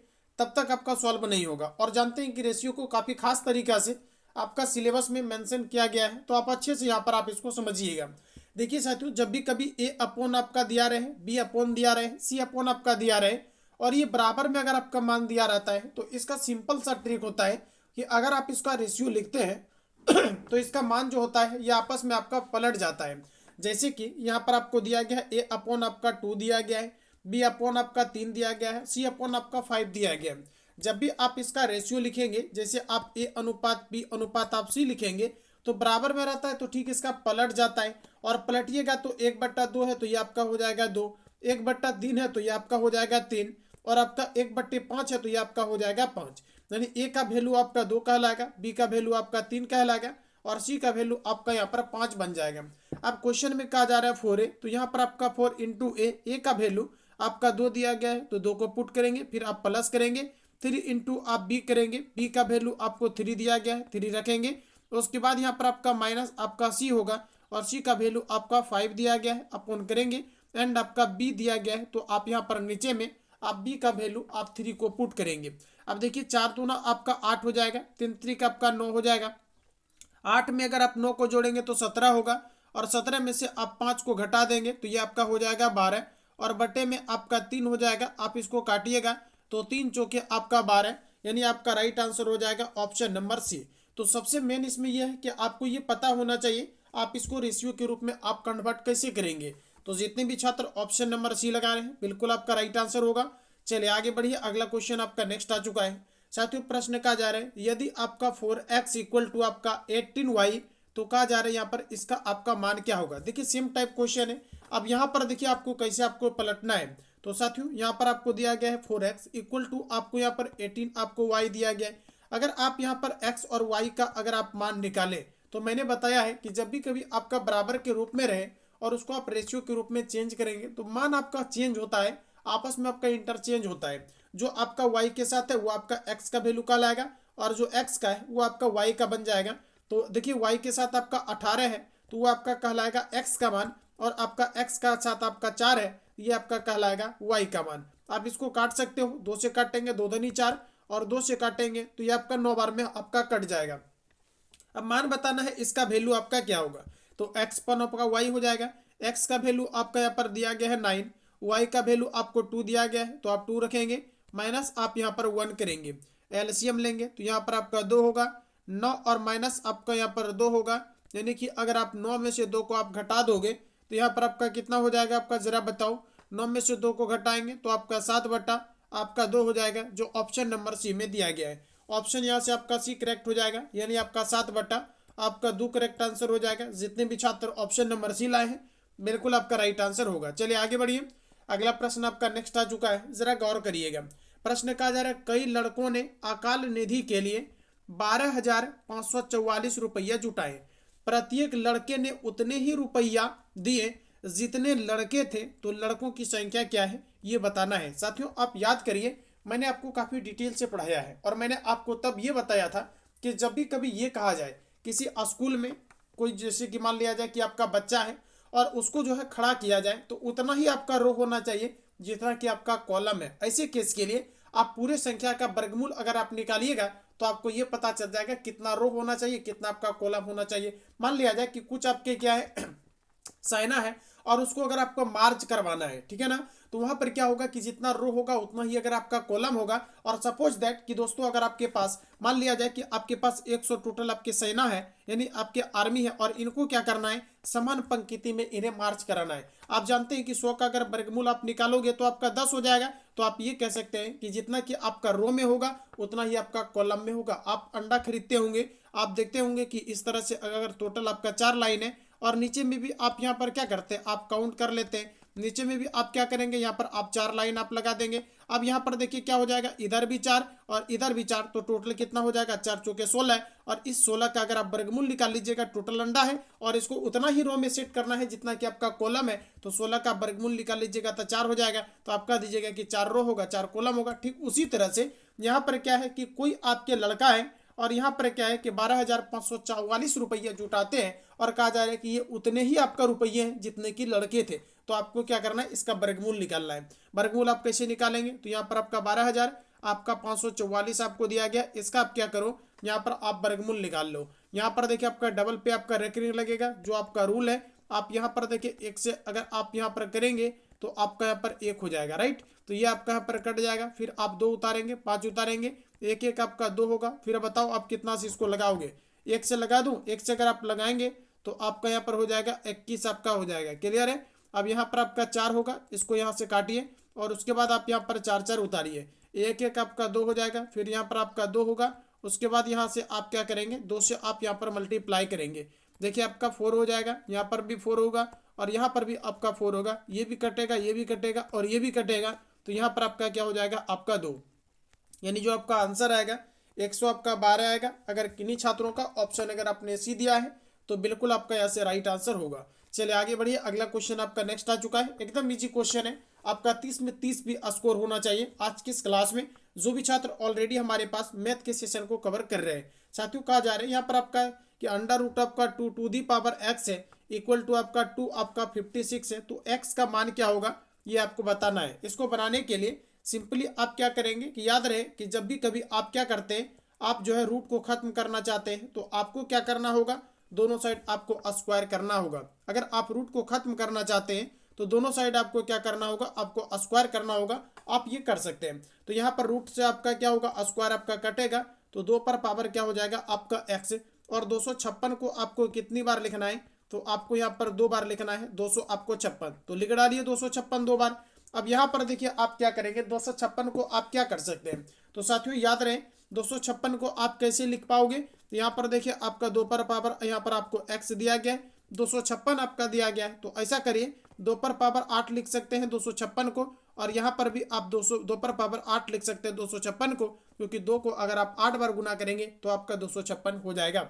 A: तब तक आपका सॉल्व नहीं होगा। और जानते हैं कि रेशियो को काफ़ी खास तरीका से आपका सिलेबस में मेंशन किया गया है, तो आप अच्छे से यहाँ पर आप इसको समझिएगा। देखिए साथियों, जब भी कभी ए अपॉन आपका दिया रहे, बी अपॉन दिया रहे, सी अपॉन आपका दिया रहे और ये बराबर में अगर आपका मान दिया रहता है, तो इसका सिंपल सा ट्रिक होता है कि अगर आप इसका रेशियो लिखते हैं तो इसका मान जो होता है ये आपस में आपका पलट जाता है। जैसे कि यहाँ पर आपको दिया गया है ए अपॉन आपका 2 दिया गया है, बी अपॉन आपका 3 दिया गया है, सी अपॉन आपका 5 दिया गया है। जब भी आप इसका रेशियो लिखेंगे, जैसे आप ए अनुपात बी अनुपात आप सी लिखेंगे, तो बराबर में रहता है तो ठीक इसका पलट जाता है। और पलटिएगा तो 1/2 है तो ये आपका हो जाएगा 2, 1/3 है तो ये आपका हो जाएगा 3 और आपका 1/5 है तो ये आपका हो जाएगा 5। यानी ए का वैल्यू आपका 2 कहलाएगा, बी का वैल्यू आपका 3 कहलाएगा और सी का वैल्यू आपका यहाँ पर 5 बन जाएगा। अब क्वेश्चन में कहा जा रहा है 4a, तो यहाँ पर आपका 4 इंटू ए का वैल्यू आपका 2 दिया गया है तो 2 को पुट करेंगे, फिर आप प्लस करेंगे, 3 इंटू आप बी करेंगे, बी का वैल्यू आपको 3 दिया गया है, 3 रखेंगे। उसके बाद यहाँ पर आपका माइनस आपका सी होगा और सी का वैल्यू आपका 5 दिया गया है, अपॉन करेंगे एंड आपका बी दिया गया है, तो आप यहाँ पर नीचे में आप बी का वैल्यू आप 3 को पुट करेंगे। अब देखिए 4 दूना आपका 8 हो जाएगा, 3 3 आपका 9 हो जाएगा। 8 में अगर आप 9 को जोड़ेंगे तो 17 होगा और 17 में से आप 5 को घटा देंगे तो ये आपका हो जाएगा 12 और बटे में आपका 3 हो जाएगा। आप इसको काटिएगा तो 3 चौके आपका 12, यानी आपका राइट आंसर हो जाएगा ऑप्शन नंबर सी। तो सबसे मेन इसमें यह है कि आपको ये पता होना चाहिए आप इसको रेशियो के रूप में आप कन्वर्ट कैसे करेंगे। तो जितने भी छात्र ऑप्शन नंबर सी लगा रहे हैं बिल्कुल आपका राइट आंसर होगा। चलिए आगे बढ़िए, अगला क्वेश्चन आपका नेक्स्ट आ चुका है। साथियों प्रश्न कहा जा रहा है यदि आपका 4x इक्वल टू आपका 18y, तो कहा जा रहा है यहाँ पर इसका आपका मान क्या होगा। देखिए सेम टाइप क्वेश्चन है। अब यहाँ पर देखिए आपको कैसे आपको पलटना है। तो साथियों यहाँ पर आपको दिया गया है 4x इक्वल टू आपको यहाँ पर 18 आपको y दिया गया है। अगर आप यहाँ पर x और y का अगर आप मान निकालें, तो मैंने बताया है कि जब भी कभी आपका बराबर के रूप में रहे और उसको आप रेशियो के रूप में चेंज करेंगे तो मान आपका चेंज होता है, आपस में आपका इंटरचेंज होता है। जो आपका y के साथ है वो आपका x का वैल्यू का लाएगा और जो x का है वो आपका y का बन जाएगा। तो देखिए y के साथ आपका 18 है तो वो आपका कहलाएगा x का मान और आपका x का साथ आपका 4 है, ये आपका कहलाएगा y का मान। आप इसको काट सकते हो, 2 से काटेंगे 2 दूनी 4 और 2 से काटेंगे तो ये आपका 9 बार में आपका कट जाएगा। अब मान बताना है इसका वैल्यू आपका क्या होगा। तो x पर आपका y हो जाएगा, x का वैल्यू आपका यहाँ पर दिया गया है 9, y का वैल्यू आपको 2 दिया गया है तो आप 2 रखेंगे, माइनस आप यहाँ पर 1 करेंगे, एलसीएम लेंगे तो यहाँ पर आपका 2 होगा, 9 और माइनस आपका यहाँ पर 2 होगा। यानी कि अगर आप 9 में से 2 को आप घटा दोगे तो यहाँ पर आपका कितना हो जाएगा आपका जरा बताओ। 9 में से 2 को घटाएंगे तो आपका 7 बटा आपका 2 हो जाएगा, जो ऑप्शन नंबर सी में दिया गया है। ऑप्शन यहाँ से आपका सी करेक्ट हो जाएगा, यानी आपका 7 बटा आपका 2 करेक्ट आंसर हो जाएगा। जितने भी छात्र ऑप्शन नंबर सी लाए हैं बिल्कुल आपका राइट आंसर होगा। चलिए आगे बढ़िए, अगला प्रश्न आपका नेक्स्ट आ चुका है, जरा गौर करिएगा। प्रश्न कहा जा रहा है कई लड़कों ने अकाल निधि के लिए 12,544 रुपया जुटाए, प्रत्येक लड़के ने उतने ही रुपया दिए जितने लड़के थे, तो लड़कों की संख्या क्या है ये बताना है। साथियों आप याद करिए, मैंने आपको काफ़ी डिटेल से पढ़ाया है और मैंने आपको तब ये बताया था कि जब भी कभी ये कहा जाए किसी स्कूल में कोई, जैसे कि मान लिया जाए कि आपका बच्चा है और उसको जो है खड़ा किया जाए, तो उतना ही आपका रो होना चाहिए जितना कि आपका कॉलम है। ऐसे केस के लिए आप पूरे संख्या का वर्गमूल अगर आप निकालिएगा तो आपको ये पता चल जाएगा कितना रो होना चाहिए, कितना आपका कॉलम होना चाहिए। मान लिया जाए कि कुछ आपके क्या है साइना है और उसको अगर आपको मार्च करवाना है, ठीक है ना, तो वहां पर क्या होगा कि जितना रो होगा उतना ही अगर आपका कॉलम होगा। और सपोज दैट कि दोस्तों अगर आपके पास मान लिया जाए कि आपके पास 100 टोटल आपके सेना है, यानी आपके आर्मी है, और इनको क्या करना है समान पंक्ति में इन्हें मार्च कराना है। आप जानते हैं कि 100 का अगर वर्गमूल आप निकालोगे तो आपका 10 हो जाएगा। तो आप ये कह सकते हैं कि जितना कि आपका रो में होगा उतना ही आपका कॉलम में होगा। आप अंडा खरीदते होंगे, आप देखते होंगे कि इस तरह से अगर टोटल आपका 4 लाइन है और नीचे में भी आप यहाँ पर क्या करते हैं आप काउंट कर लेते हैं, नीचे में भी आप क्या करेंगे यहाँ पर आप 4 लाइन आप लगा देंगे। अब यहाँ पर देखिए क्या हो जाएगा, इधर भी 4 और इधर भी 4, तो टोटल कितना हो जाएगा 4 चौके 16 है। और इस 16 का अगर आप वर्गमूल निकाल लीजिएगा, टोटल अंडा है और इसको उतना ही रो में सेट करना है जितना कि आपका कॉलम है, तो 16 का वर्गमूल निकाल लीजिएगा तो 4 हो जाएगा। तो आपका दीजिएगा कि 4 रो होगा 4 कॉलम होगा। ठीक उसी तरह से यहाँ पर क्या है कि कोई आपके लड़का है और यहाँ पर क्या है कि 12,544 रुपये जुटाते हैं और कहा जा रहा है कि ये उतने ही आपका रुपये हैं जितने कि लड़के थे। तो आपको क्या करना है इसका वर्गमूल निकालना है। वर्गमूल आप कैसे निकालेंगे, तो यहाँ पर आपका 12,000 आपका 544 आपको दिया गया। इसका आप क्या करो, यहाँ पर आप वर्गमूल निकाल लो। यहाँ पर देखिए आपका डबल पे आपका रेकरिंग लगेगा, जो आपका रूल है। आप यहाँ पर देखिए एक से अगर आप यहाँ पर करेंगे तो आपका यहाँ पर एक हो जाएगा, राइट। तो ये आपका यहाँ पर कट जाएगा, फिर आप 2 उतारेंगे, 5 उतारेंगे, एक एक आपका 2 होगा। फिर बताओ आप कितना से इसको लगाओगे, एक से लगा दूं, एक से अगर आप लगाएंगे तो आपका यहाँ पर हो जाएगा 21 आपका हो जाएगा। क्लियर है। अब यहाँ पर आपका 4 होगा, इसको यहाँ से काटिए और उसके बाद आप यहाँ पर 4 4 उतारिए, एक एक आपका 2 हो जाएगा। फिर यहाँ पर आपका 2 होगा, उसके बाद यहाँ से आप क्या करेंगे, 2 से आप यहाँ पर मल्टीप्लाई करेंगे। देखिए आपका 4 हो जाएगा, यहाँ पर भी 4 होगा और यहाँ पर भी आपका 4 होगा। ये भी कटेगा, ये भी कटेगा और ये भी कटेगा। तो यहाँ पर आपका क्या हो जाएगा, आपका 2, यानी जो आपका आंसर आएगा 100 आपका 12 आएगा। अगर किन्हीं छात्रों का ऑप्शन अगर आपने सी दिया है तो बिल्कुल आपका यहाँ से राइट आंसर होगा। चलिए आगे बढ़िए, अगला क्वेश्चन आपका नेक्स्ट आ चुका है। एकदम इजी क्वेश्चन है, आपका 30 में 30 भी स्कोर होना चाहिए आज की इस क्लास में। जो भी छात्र ऑलरेडी हमारे पास मैथ के सेशन को कवर कर रहे हैं, साथियों कहा जा रहा है यहाँ पर आपका कि अंडर रूट आपका 2 टू दी पावर एक्स है इक्वल टू आपका 2 आपका 56 है। तो एक्स का मान क्या होगा ये आपको बताना है। इसको बनाने के लिए सिंपली आप क्या करेंगे कि याद रहे कि जब भी कभी आप क्या करते हैं, आप जो है रूट को खत्म करना चाहते हैं तो आपको क्या करना होगा, दोनों साइड आपको स्क्वायर करना होगा। अगर आप रूट को खत्म करना चाहते हैं तो दोनों साइड आपको क्या करना होगा, आपको स्क्वायर करना होगा। आप ये कर सकते हैं। तो यहाँ पर रूट से आपका क्या होगा, स्क्वायर आपका कटेगा तो 2 पर पावर क्या हो जाएगा आपका एक्स। और 256 को आपको कितनी बार लिखना है, तो आपको यहाँ पर 2 बार लिखना है, 200 आपको 56, तो लिख डालिए 256 2 बार। अब यहाँ पर देखिए आप क्या करेंगे, 256 को आप क्या कर सकते हैं। तो साथियों याद रहे 256 को आप कैसे लिख पाओगे, तो यहाँ पर देखिए आपका 2 पर पावर यहाँ पर आपको x दिया गया है, 256 आपका दिया गया है। तो ऐसा करिए 2 पर पावर 8 लिख सकते हैं 256 को, और यहाँ पर भी आप 2 पर पावर 8 लिख सकते हैं 256 को, क्योंकि 2 को अगर आप 8 बार गुना करेंगे तो आपका 256 हो जाएगा।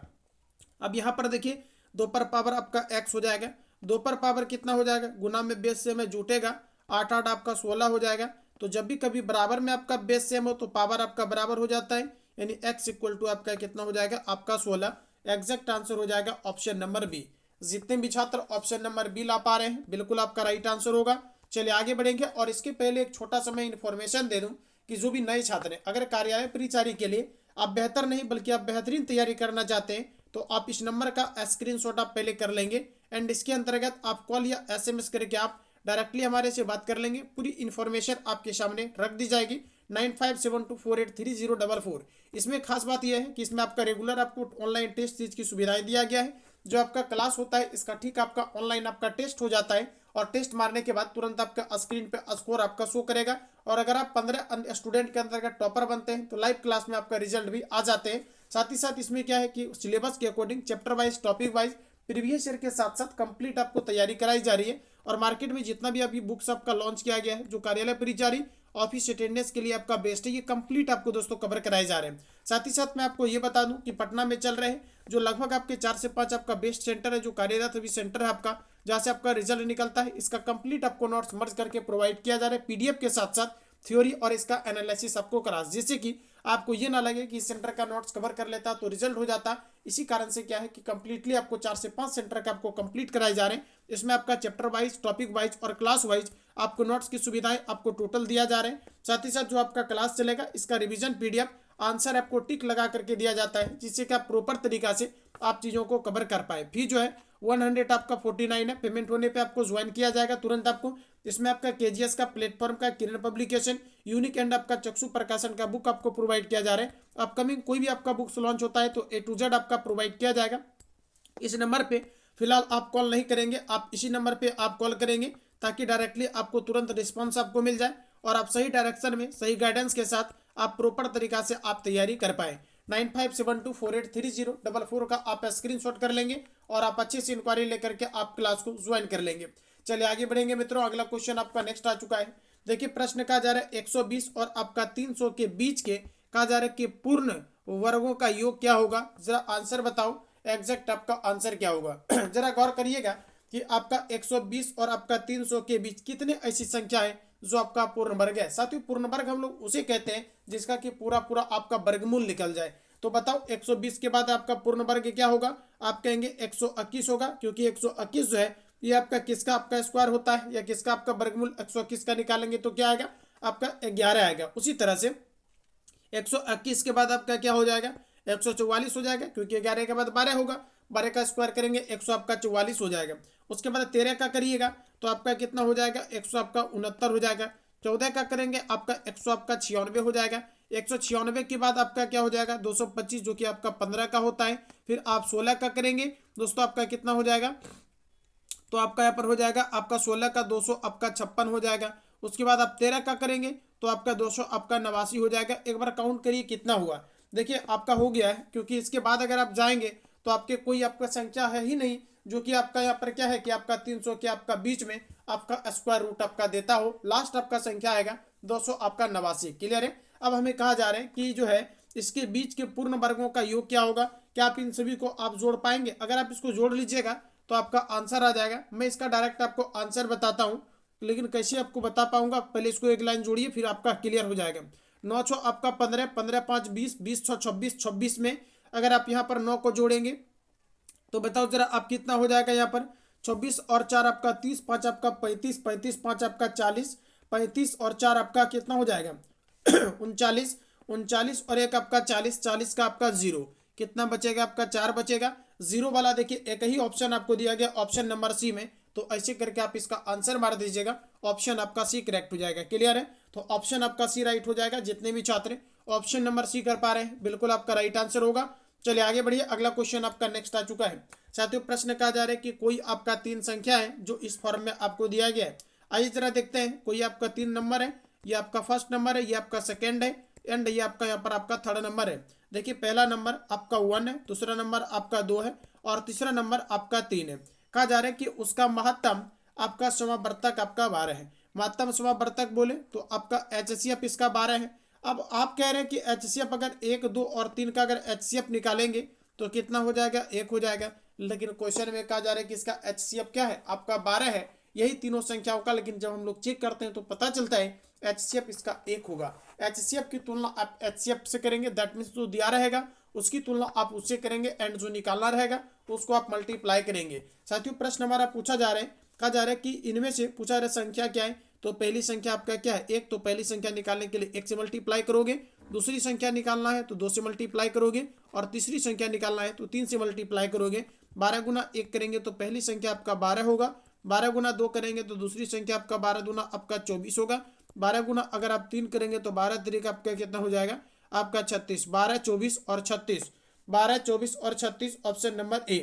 A: अब यहाँ पर देखिए 2 पर पावर आपका x हो जाएगा, 2 पर पावर कितना हो जाएगा, गुना में बेस से में जुटेगा, 8 8 आपका 16 हो जाएगा। तो जब भी कभी बराबर में आपका बेस सेम हो तो पावर आपका बराबर हो जाता है, यानी x इक्वल टू आपका कितना हो जाएगा, आपका 16। एग्जैक्ट आंसर हो जाएगा ऑप्शन नंबर बी। जितने भी छात्र ऑप्शन नंबर बी ला पा रहे हैं बिल्कुल आपका राइट आंसर होगा। चलिए आगे बढ़ेंगे, और इसके पहले एक छोटा सा मैं इन्फॉर्मेशन दे दूं कि जो भी नए छात्र हैं, अगर कार्यालय परिचारी के लिए आप बेहतर नहीं बल्कि आप बेहतरीन तैयारी करना चाहते हैं तो आप इस नंबर का स्क्रीनशॉट आप पहले कर लेंगे, एंड इसके अंतर्गत आप कॉल या SMS करके आप डायरेक्टली हमारे से बात कर लेंगे। पूरी इन्फॉर्मेशन आपके सामने रख दी जाएगी 9572483044। इसमें खास बात यह है कि इसमें आपका रेगुलर आपको ऑनलाइन टेस्ट सीरीज की सुविधाएं दिया गया है। जो आपका क्लास होता है इसका ठीक आपका ऑनलाइन आपका टेस्ट हो जाता है, और टेस्ट मारने के बाद तुरंत आपका स्क्रीन पे स्कोर आपका शो करेगा। और अगर आप 15 स्टूडेंट के अंतर्गत टॉपर बनते हैं तो लाइव क्लास में आपका रिजल्ट भी आ जाते हैं। साथ ही साथ इसमें क्या है कि सिलेबस के according chapter wise topic wise previous year के साथ साथ कंप्लीट आपको तैयारी कराई जा रही है। और मार्केट में जितना भी अभी बुक्स आपका लॉन्च किया गया है, जो कार्यालय परिचारी ऑफिस अटेंडेंस के लिए आपका बेस्ट है, ये कंप्लीट आपको दोस्तों कवर कराए जा रहे हैं। साथ ही साथ मैं आपको ये बता दूं कि पटना में चल रहे हैं जो लगभग आपके 4 से 5 आपका बेस्ट सेंटर है, जो कार्यरत अभी सेंटर है आपका, जहाँ से आपका रिजल्ट निकलता है। इसका कंप्लीट आपको नोट्स मर्ज करके प्रोवाइड किया जा रहा है PDF के साथ साथ थ्योरी और इसका एनालिसिस आपको करा, जिससे कि आपको ये ना लगे कि इस सेंटर का नोट्स कवर कर लेता तो रिजल्ट हो जाता। इसी कारण से क्या है कि कंप्लीटली आपको 4 से 5 सेंटर का आपको कंप्लीट कराए जा रहे हैं। इसमें आपका चैप्टर वाइज, टॉपिक वाइज और क्लास वाइज आपको नोट्स की सुविधाएं आपको टोटल दिया जा रहे हैं। साथ ही साथ जो आपका क्लास चलेगा इसका रिवीजन PDF आंसर आपको टिक लगा करके दिया जाता है, जिससे कि आप प्रॉपर तरीका से आप चीज़ों को कवर कर पाए। फी जो है 100 आपका 49 है, पेमेंट होने पे आपको ज्वाइन किया जाएगा तुरंत आपको। इसमें आपका KGS का प्लेटफॉर्म का किरण पब्लिकेशन यूनिक एंड आपका चक्षु प्रकाशन का बुक आपको प्रोवाइड किया जा रहा है। अपकमिंग कोई भी आपका बुक्स लॉन्च होता है तो A to Z आपका प्रोवाइड किया जाएगा। इस नंबर पे फिलहाल आप कॉल नहीं करेंगे, आप इसी नंबर पे आप कॉल करेंगे ताकि डायरेक्टली आपको तुरंत रिस्पॉन्स आपको मिल जाए और आप सही डायरेक्शन में सही गाइडेंस के साथ आप प्रॉपर तरीका से आप तैयारी कर पाए। 9572483044 का आप स्क्रीनशॉट कर लेंगे और आप अच्छे से इंक्वायरी लेकर के आप क्लास को ज्वाइन कर लेंगे। चलिए आगे बढ़ेंगे मित्रों, अगला क्वेश्चन आपका नेक्स्ट आ चुका है। देखिए प्रश्न कहा जा रहा है 120 और आपका 300 के बीच के कहा जा रहा है कि पूर्ण वर्गों का योग क्या होगा। जरा आंसर बताओ, एग्जैक्ट आपका आंसर क्या होगा। जरा गौर करिएगा कि आपका 120 और आपका 300 के बीच कितने ऐसी संख्या है जो आपका पूर्ण वर्ग है। साथियों पूर्ण वर्ग हम लोग उसे कहते हैं जिसका कि पूरा पूरा आपका वर्गमूल निकल जाए। तो बताओ 120 के बाद आपका पूर्ण वर्ग क्या होगा, आप कहेंगे 121 होगा, क्योंकि 121 जो है ये आपका किसका आपका स्क्वायर होता है, या किसका आपका वर्गमूल 121 का निकालेंगे तो क्या आएगा, आपका 11 आएगा। उसी तरह से 121 के बाद आपका क्या हो जाएगा, 144 हो जाएगा, क्योंकि 11 के बाद 12 होगा, 12 का स्क्वायर करेंगे 100 आपका 44 हो जाएगा। उसके बाद 13 का करिएगा तो आपका कितना हो जाएगा, 100 आपका 69 हो जाएगा। 14 का करेंगे आपका 100 आपका 96 हो जाएगा। 196 के बाद आपका क्या हो जाएगा, 225 जो कि आपका 15 का होता है। फिर आप 16 का करेंगे दोस्तों, आपका कितना हो जाएगा, तो आपका यहाँ पर हो जाएगा आपका 16 का 200 आपका 56 हो जाएगा। उसके बाद आप 13 का करेंगे तो आपका 200 आपका 89 हो जाएगा। एक बार काउंट करिए कितना हुआ, देखिए आपका हो गया है, क्योंकि इसके बाद अगर आप जाएंगे तो आपके कोई आपका संख्या है ही नहीं जो कि आपका यहाँ पर क्या है कि आपका 300 के आपका बीच में आपका स्क्वायर रूट आपका देता हो। लास्ट आपका संख्या आएगा 200 आपका 89। क्लियर है। अब हमें कहा जा रहा है कि जो है इसके बीच के पूर्ण वर्गों का योग क्या होगा, क्या आप इन सभी को आप जोड़ पाएंगे। अगर आप इसको जोड़ लीजिएगा तो आपका आंसर आ जाएगा। मैं इसका डायरेक्ट आपको आंसर बताता हूँ, लेकिन कैसे आपको बता पाऊंगा, पहले इसको एक लाइन जोड़िए फिर आपका क्लियर हो जाएगा। 9 छः आपका 15, 15 5 20, 20 6 26, 26 में अगर आप यहाँ पर 9 को जोड़ेंगे तो बताओ जरा आप कितना हो जाएगा। यहाँ पर 26 और 4 आपका 30, 5 आपका 35, 35 5 आपका 40, 35 और 4 आपका कितना हो जाएगा 39, 39 और एक आपका 40, 40 का आपका 0, कितना बचेगा आपका 4 बचेगा। 0 वाला देखिए एक ही ऑप्शन आपको दिया गया ऑप्शन नंबर सी में, तो ऐसे करके आप इसका आंसर मार दीजिएगा, ऑप्शन आपका सी करेक्ट हो जाएगा। क्लियर है। तो ऑप्शन आपका सी राइट हो जाएगा। जितने भी छात्र ऑप्शन नंबर सी कर पा रहे हैं बिल्कुल आपका राइट आंसर होगा। चलिए आगे बढ़िए, अगला क्वेश्चन आपका नेक्स्ट आ चुका है। साथियों प्रश्न कहा जा रहा है कि कोई आपका 3 संख्या है जो इस फॉर्म में आपको दिया गया है। आइए जरा देखते हैं। कोई आपका 3 नंबर है, ये आपका फर्स्ट नंबर है, ये आपका सेकेंड है एंड ये आपका यहाँ पर आपका थर्ड नंबर है। देखिए पहला नंबर आपका 1 है, दूसरा नंबर आपका 2 है और तीसरा नंबर आपका 3 है। कहा जा रहा है कि उसका महत्तम आपका समावर्तक आपका 12 है। महत्तम समावर्तक बोले तो आपका HCF इसका 12 है। अब आप कह रहे हैं कि HCF अगर 1 2 और 3 का अगर HCF निकालेंगे तो कितना हो जाएगा, 1 हो जाएगा। लेकिन क्वेश्चन में कहा जा रहा है कि इसका HCF क्या है, आपका 12 है, यही तीनों संख्याओं का। लेकिन जब हम लोग चेक करते हैं तो पता चलता है HCF इसका 1 होगा। HCF की तुलना आप HCF से करेंगे, दैट मीन्स जो दिया रहेगा उसकी तुलना आप उससे करेंगे एंड जो निकालना रहेगा उसको आप मल्टीप्लाई करेंगे। साथियों प्रश्न हमारा पूछा जा रहा है, कहा जा रहा है कि इनमें से पूछा जा रहा है संख्या क्या है। तो पहली संख्या आपका क्या है, 1, तो पहली संख्या निकालने के लिए 1 से मल्टीप्लाई करोगे। दूसरी संख्या निकालना है तो 2 से मल्टीप्लाई करोगे और तीसरी संख्या निकालना है तो 3 से मल्टीप्लाई करोगे। 12 गुना 1 करेंगे तो पहली संख्या आपका 12 होगा। 12 गुना 2 करेंगे तो दूसरी संख्या आपका 12 दूना आपका 24 होगा। 12 गुना अगर आप 3 करेंगे तो 12 तरीका आपका कितना हो जाएगा आपका 36। 12 24 और 36, 12 24 और 36 ऑप्शन नंबर ए।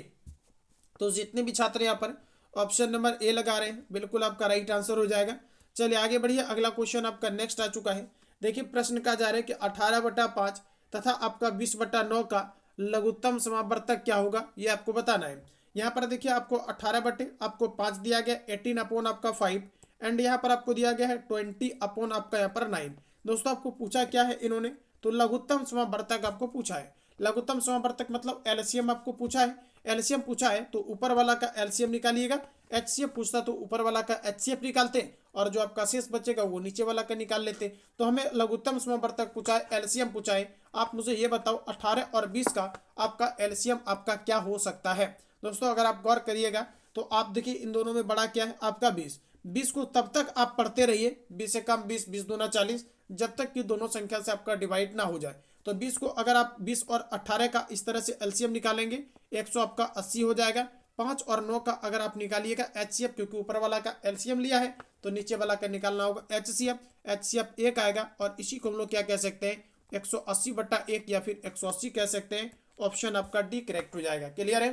A: तो जितने भी छात्र यहाँ पर ऑप्शन नंबर ए लगा रहे हैं बिल्कुल आपका राइट आंसर हो जाएगा। चलिए आगे बढ़िए, अगला क्वेश्चन आपका नेक्स्ट आ चुका है। देखिए प्रश्न कहा जा रहा है कि 18/5 तथा आपका 20/9 का लघुत्तम समावर्तक क्या होगा, ये आपको बताना है। यहाँ पर देखिए आपको 18/5 दिया गया, 18 अपॉन आपका 5 एंड यहाँ पर आपको दिया गया है 20 अपॉन आपका यहाँ पर 9। दोस्तों आपको पूछा क्या है इन्होंने, तो लघुत्तम समावर्तक आपको पूछा है। लघुत्तम समावर्तक मतलब एलसीएम आपको पूछा है। एलसीएम पूछा है तो ऊपर वाला का एलसीएम निकालिएगा। एचसीएफ पूछता तो ऊपर वाला का एचसीएफ निकालते और जो आपका शेष बचेगा वो नीचे वाला का निकाल लेते। तो हमें लघुत्तम समावर्तक पूछा है, एलसीएम पूछा है। आप मुझे ये बताओ 18 और 20 का आपका एलसीएम आपका क्या हो सकता है। दोस्तों अगर आप गौर करिएगा तो आप देखिए इन दोनों में बड़ा क्या है आपका 20। 20 को तब तक आप पढ़ते रहिए, 20 से कम 20, 20 दूना 40, जब तक कि दोनों संख्या से आपका डिवाइड ना हो जाए। तो 20 को अगर आप 20 और 18 का इस तरह से एलसीएम निकालेंगे 100 आपका 80 हो जाएगा। 5 और 9 का अगर आप निकालिएगा एचसीएफ, क्योंकि ऊपर वाला का एलसीएम लिया है तो नीचे वाला का निकालना होगा एचसीएफ। एचसीएफ 1 आएगा और इसी को हम लोग क्या कह सकते हैं 180/1 या फिर 180 कह सकते हैं। ऑप्शन आपका डी करेक्ट हो जाएगा। क्लियर है।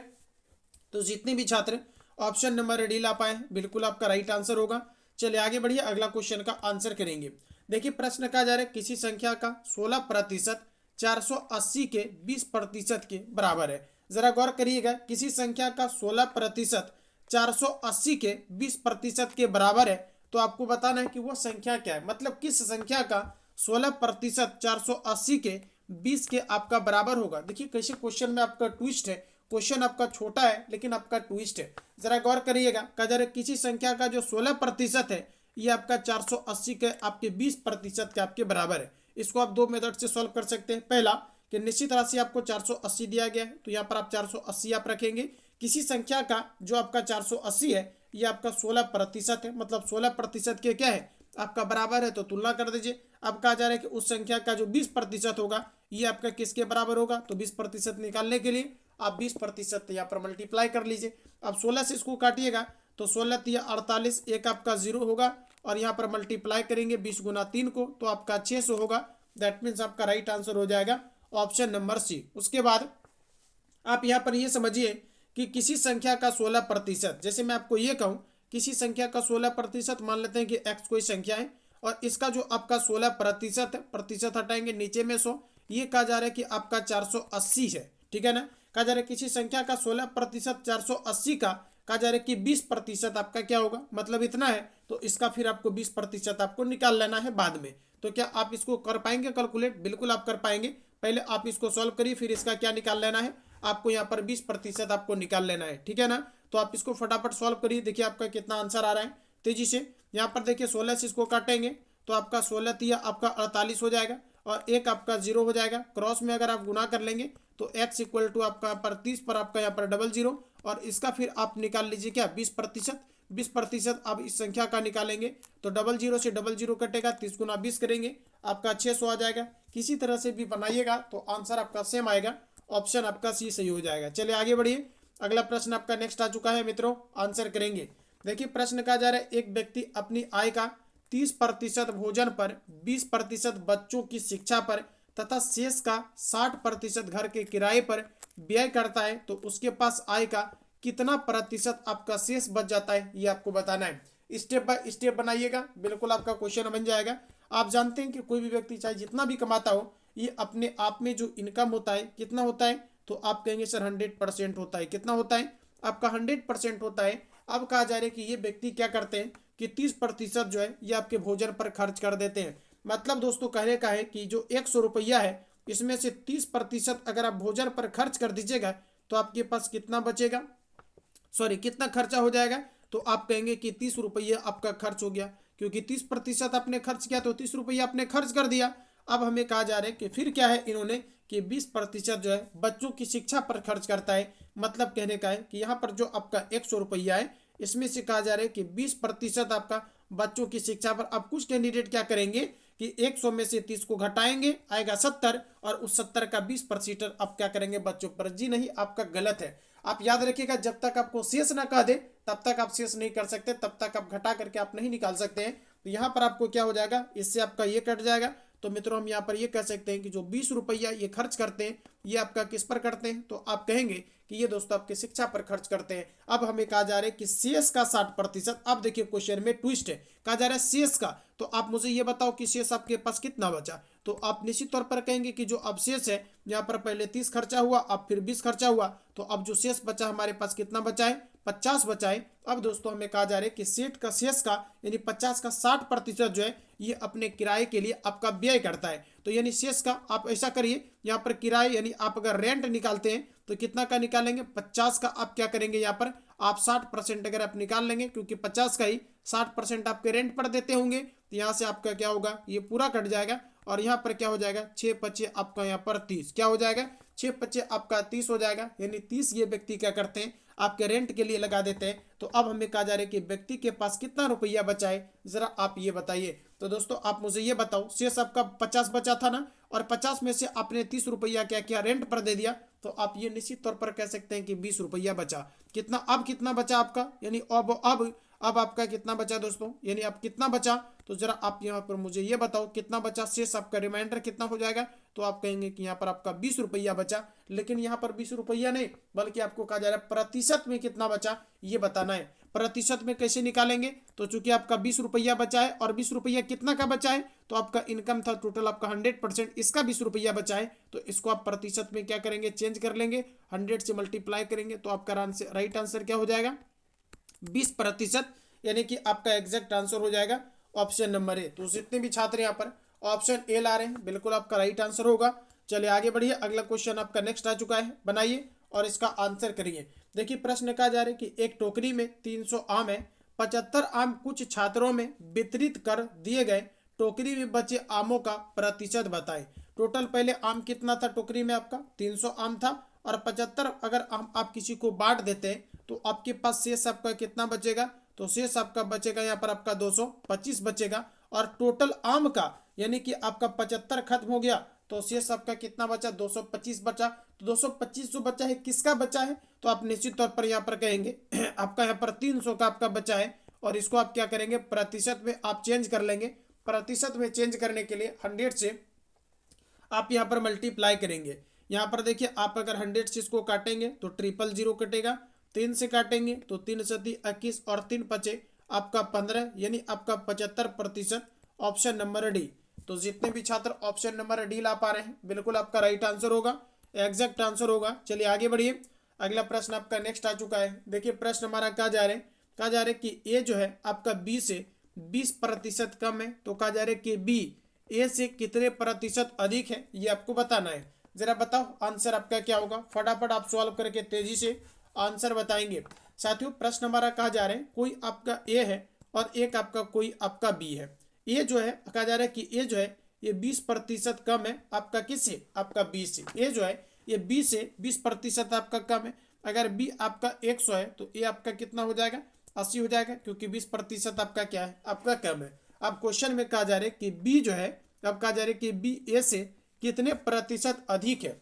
A: तो जितने भी छात्र ऑप्शन नंबर डी ला पाए बिल्कुल आपका राइट आंसर होगा। चलिए आगे बढ़िए, अगला क्वेश्चन का आंसर करेंगे। देखिए प्रश्न कहा जा रहा है किसी संख्या का 16% 480 के 20% के बराबर है। जरा गौर करिएगा, किसी संख्या का 16% 480 के 20% के बराबर है तो आपको बताना है कि वो संख्या क्या है। मतलब किस संख्या का 16% 480 के 20 के आपका बराबर होगा। देखिए कैसे क्वेश्चन में आपका ट्विस्ट है, क्वेश्चन आपका छोटा है लेकिन आपका ट्विस्ट है। जरा गौर करिएगा, कहा जा रहा है किसी संख्या का जो 16% है ये आपका 480 के आपके 20% के आपके बराबर है। इसको आप 2 मेथड से सॉल्व कर सकते हैं। पहला कि निश्चित राशि आपको 480 दिया गया है तो यहाँ पर आप 480 आप रखेंगे। किसी संख्या का जो आपका 480 है ये आपका 16% है, मतलब 16% के क्या है आपका बराबर है, तो तुलना कर दीजिए। अब कहा जा रहा है कि उस संख्या का जो 20% होगा ये आपका किसके बराबर होगा। तो 20% निकालने के लिए आप 20% यहाँ पर मल्टीप्लाई कर लीजिए। अब 16 से इसको काटिएगा तो 16 तिया 48, एक आपका 0 होगा और यहाँ पर मल्टीप्लाई करेंगे 20 गुना 3 को तो आपका 600 होगा। दैट मीन्स आपका राइट आंसर हो जाएगा ऑप्शन नंबर सी। उसके बाद आप यहाँ पर ये समझिए कि किसी संख्या का 16%, जैसे मैं आपको ये कहूँ किसी संख्या का 16%, मान लेते हैं कि x कोई संख्या है और इसका जो आपका 16% है, प्रतिशत हटाएंगे नीचे में 100, ये कहा जा रहा है कि आपका 480 है। ठीक है ना। कहा जा रहा है किसी संख्या का 16% 480 का कहा जा रहा है कि 20% आपका क्या होगा, मतलब इतना है तो इसका फिर आपको 20% आपको निकाल लेना है बाद में। तो क्या आप इसको कर पाएंगे कैलकुलेट? बिल्कुल आप कर पाएंगे। पहले आप इसको सॉल्व करिए फिर इसका क्या निकाल लेना है, आपको यहाँ पर 20% आपको निकाल लेना है। ठीक है ना। तो आप इसको फटाफट सॉल्व करिए, देखिए आपका कितना आंसर आ रहा है तेजी से। यहाँ पर देखिए 16 से इसको काटेंगे तो आपका 16 तिया आपका 48 हो जाएगा और एक आपका 0 हो जाएगा। क्रॉस में अगर आप गुना कर लेंगे तो x इक्वल टू आपका पर 30 पर आपका यहाँ पर 00 और इसका फिर आप निकाल लीजिए क्या 20%। 20% आप इस संख्या का निकालेंगे तो 00 से 00 कटेगा, 30 गुना 20 करेंगे आपका 600 आ जाएगा। किसी तरह से भी बनाइएगा तो आंसर आपका सेम आएगा, ऑप्शन आपका सी सही हो जाएगा। चलिए आगे बढ़िए, अगला प्रश्न आपका नेक्स्ट आ चुका है मित्रों, आंसर करेंगे। देखिए प्रश्न कहा जा रहा है एक व्यक्ति अपनी आय का 30% भोजन पर, 20% बच्चों की शिक्षा पर तथा शेष का 60% घर के किराए पर व्यय करता है तो उसके पास आय का कितना प्रतिशत आपका शेष बच जाता है, ये आपको बताना है। स्टेप बाय स्टेप बनाइएगा, बिल्कुल आपका क्वेश्चन बन जाएगा। आप जानते हैं कि कोई भी व्यक्ति चाहे जितना भी कमाता हो ये अपने आप में जो इनकम होता है कितना होता है, तो आप कहेंगे सर 100% होता है। कितना होता है आपका? 100% होता है। अब कहा जा रहा है कि ये व्यक्ति क्या करते हैं कि 30% जो है ये आपके भोजन पर खर्च कर देते हैं। मतलब दोस्तों कहने का है कि जो 100 रुपया है इसमें से 30% अगर आप भोजन पर खर्च कर दीजिएगा तो आपके पास कितना बचेगा, सॉरी कितना खर्चा हो जाएगा, तो आप कहेंगे कि 30 रुपया आपका खर्च हो गया, क्योंकि 30% आपने खर्च किया तो 30 रुपया आपने खर्च कर दिया। अब हमें कहा जा रहा है कि फिर क्या है इन्होंने कि 20% जो है बच्चों की शिक्षा पर खर्च करता है। मतलब कहने का है कि यहाँ पर जो आपका 100 रुपया है इसमें से कहा जा रहा है कि 20% आपका बच्चों की शिक्षा पर। अब कुछ कैंडिडेट क्या करेंगे कि 100 में से 30 को घटाएंगे, आएगा 70 और उस 70 का 20% आप क्या करेंगे बच्चों पर। जी नहीं, आपका गलत है। आप याद रखिएगा जब तक आपको शेष ना कह दे तब तक आप शेष नहीं कर सकते, तब तक आप घटा करके आप नहीं निकाल सकते हैं। तो यहाँ पर आपको क्या हो जाएगा, इससे आपका ये कट जाएगा। तो मित्रों हम यहाँ पर ये कह सकते हैं कि जो 20 रुपया ये खर्च करते हैं ये आपका किस पर करते हैं, तो आप कहेंगे कि ये दोस्तों आपके शिक्षा पर खर्च करते हैं। अब हमें कहा जा रहा है कि शेष का 60%। अब देखिए क्वेश्चन में ट्विस्ट है, कहा जा रहा है शेष का, तो आप मुझे ये बताओ कि शेष आपके पास कितना बचा। तो आप निश्चित तौर पर कहेंगे कि जो अवशेष है यहाँ पर पहले 30 खर्चा हुआ, अब फिर 20 खर्चा हुआ, तो अब जो शेष बचा हमारे पास कितना बचा है, 50 बचा है। अब दोस्तों हमें कहा जा रहा है कि सेठ का शेष का यानी 50 का 60% जो है ये अपने किराए के लिए आपका व्यय करता है। तो यानी शेष का आप ऐसा करिए, यहाँ पर किराए यानी आप अगर रेंट निकालते हैं तो कितना का निकालेंगे, 50 का आप क्या करेंगे यहाँ पर आप 60% अगर आप निकाल लेंगे, क्योंकि 50 का ही 60% आपके रेंट पर देते होंगे। तो यहाँ से आपका क्या होगा, ये पूरा कट जाएगा और यहाँ पर क्या हो जाएगा 6×5 आपका यहाँ पर 30 क्या हो जाएगा, 6×5 आपका 30 हो जाएगा। यानी 30 ये व्यक्ति क्या करते हैं आपके रेंट के लिए लगा देते हैं। तो अब हमें कहा जा रहा है कि व्यक्ति के पास कितना रुपया बचा है, जरा आप ये बताइए। तो दोस्तों आप मुझे ये बताओ, शेष आपका 50 बचा था ना, और 50 में से आपने 30 रुपया क्या किया, रेंट पर दे दिया। तो आप ये निश्चित तौर पर कह सकते हैं कि 20 रुपया बचा। कितना, अब कितना बचा आपका, यानी अब आपका कितना बचा दोस्तों, यानी अब कितना बचा, तो जरा आप यहाँ पर मुझे ये बताओ कितना बचा, शेष आपका रिमाइंडर कितना हो जाएगा। तो आप कहेंगे कि यहाँ पर आपका 20 रुपया बचा, लेकिन यहाँ पर 20 रुपया नहीं बल्कि आपको कहा जा रहा है प्रतिशत में कितना बचा ये बताना है। प्रतिशत में कैसे निकालेंगे, तो चूंकि आपका 20 रुपया बचा है और 20 रुपया कितना का बचा है, तो आपका इनकम था टोटल आपका 100%, इसका 20 रुपया बचा है, तो इसको आप प्रतिशत में क्या करेंगे, चेंज कर लेंगे, 100 से मल्टीप्लाई करेंगे तो आपका राइट आंसर क्या हो जाएगा 20%, यानी कि आपका एग्जैक्ट आंसर हो जाएगा ऑप्शन नंबर ए। तो जितने भी छात्र यहाँ पर ऑप्शन ए ला रहे हैं बिल्कुल आपका राइट आंसर होगा। चलिए आगे बढ़िए, अगला क्वेश्चन आपका नेक्स्ट आ चुका है, बनाइए और इसका आंसर करिए। देखिए प्रश्न कहा जा रहा है कि एक टोकरी में 300 आम है, 75 आम कुछ छात्रों में वितरित कर दिए गए, टोकरी में बचे आमों का प्रतिशत बताएं। टोटल पहले आम कितना था टोकरी में, आपका 300 आम था और 75 अगर आम आप किसी को बांट देते हैं तो आपके पास शेष आपका कितना बचेगा, तो शेष आपका बचेगा यहाँ पर आपका 225 बचेगा। और टोटल आम का यानी कि आपका 75 खत्म हो गया तो शेष आपका कितना बचा, 225 बचा। तो 225 जो बचा है किसका बचा है, तो आप निश्चित तौर पर यहाँ पर कहेंगे आपका यहाँ पर 300 का आपका बचा है, और इसको आप क्या करेंगे, प्रतिशत में आप चेंज कर लेंगे। प्रतिशत में चेंज करने के लिए 100 से आप यहाँ पर मल्टीप्लाई करेंगे। यहाँ पर देखिए आप अगर 100 से इसको काटेंगे तो 000 कटेगा, 3 से काटेंगे तो 3 सती 21 और 3 बचे आपका 15, यानी आपका 75%, ऑप्शन नंबर डी। तो जितने भी छात्र ऑप्शन नंबर डी ला पा रहे हैं बिल्कुल आपका राइट आंसर होगा, एग्जैक्ट आंसर होगा। चलिए आगे बढ़िए, अगला प्रश्न आपका नेक्स्ट आ चुका है। देखिए प्रश्न हमारा कहा जा रहा है, कि ए जो है आपका बी से 20% कम है, तो कहा जा रहा है कि बी ए से कितने प्रतिशत अधिक है, ये आपको बताना है। जरा बताओ आंसर आपका क्या होगा, फटाफट आप सॉल्व करके तेजी से आंसर बताएंगे। साथियों प्रश्न हमारा कहा जा रहा है कोई आपका ए है और एक आपका कोई आपका बी है। ए जो है कहा जा रहा है कि ए जो है ये 20% कम है आपका किससे, आपका बी से। ए जो है ये बी से 20% आपका कम है। अगर बी आपका 100 है तो ए आपका कितना हो जाएगा, 80 हो जाएगा, क्योंकि 20% आपका क्या है, आपका कम है। अब क्वेश्चन में कहा जा रहा है कि बी जो है, अब कहा जा रहा है कि बी ए से कितने प्रतिशत अधिक है।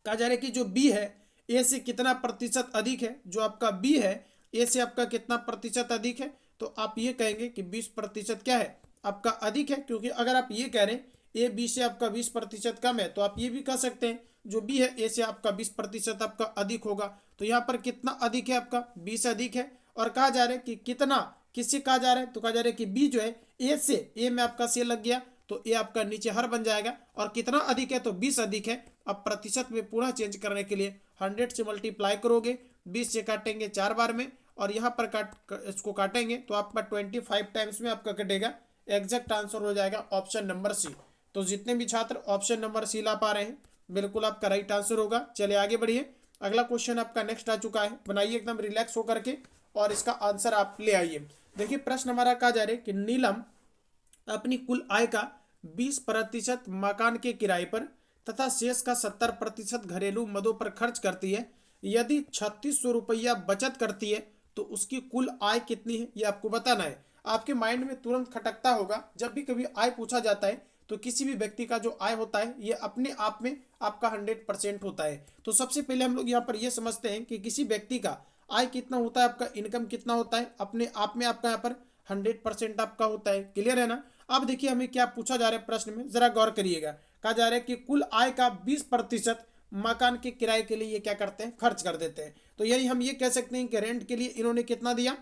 A: कहा जा रहा है कि जो बी है ए से कितना प्रतिशत अधिक है, जो आपका बी है ए से आपका कितना प्रतिशत अधिक है, तो आप ये कहेंगे कि 20% क्या है, आपका अधिक है। क्योंकि अगर आप ये कह रहे हैं ए बी से आपका 20% कम है, तो आप ये भी कह सकते हैं जो बी है ए से आपका 20% आपका अधिक होगा। तो यहाँ पर कितना अधिक है, आपका 20 अधिक है। और कहा जा रहा है कि कितना किससे कहा जा रहा है, तो कहा जा रहा है कि बी जो है ए से, ए में आपका से लग गया तो ए आपका नीचे हर बन जाएगा, और कितना अधिक है तो 20 अधिक है। अब प्रतिशत में पूरा चेंज करने के लिए 100 से मल्टीप्लाई करोगे, 20 से काटेंगे 4 बार में, और यहाँ पर इसको काटेंगे तो आपका 25 टाइम्स में आपका कटेगा। एग्जैक्ट आंसर हो जाएगा ऑप्शन नंबर सी। तो जितने भी छात्र ऑप्शन नंबर सी ला पा रहे हैं बिल्कुल आपका राइट आंसर होगा। चलिए आगे बढ़िए, अगला क्वेश्चन आपका नेक्स्ट आ चुका है। बनाइए एकदम रिलैक्स होकर के और इसका आंसर आप ले आइए। देखिए प्रश्न हमारा कहा जा रहा है कि नीलम अपनी कुल आय का 20% मकान के किराए पर तथा शेष का 70% घरेलू मदों पर खर्च करती है। यदि 3600 रुपया बचत करती है तो उसकी कुल आय कितनी है, ये आपको बताना है। आपके माइंड में तुरंत खटकता होगा, जब भी कभी आय पूछा जाता है तो किसी भी व्यक्ति का जो आय होता है ये अपने आप में आपका 100% होता है। तो सबसे पहले हम लोग यहाँ पर ये समझते हैं कि किसी व्यक्ति का आय कितना होता है, आपका इनकम कितना होता है, अपने आप में आपका यहाँ पर 100% आपका होता है। क्लियर है ना। अब देखिए हमें क्या पूछा जा रहा है प्रश्न में, जरा गौर करिएगा। कहा जा रहा है कि कुल आय का 20% मकान के किराए के लिए ये क्या करते हैं, खर्च कर देते हैं। तो यही हम ये कह सकते हैं कि रेंट के लिए इन्होंने कितना दिया,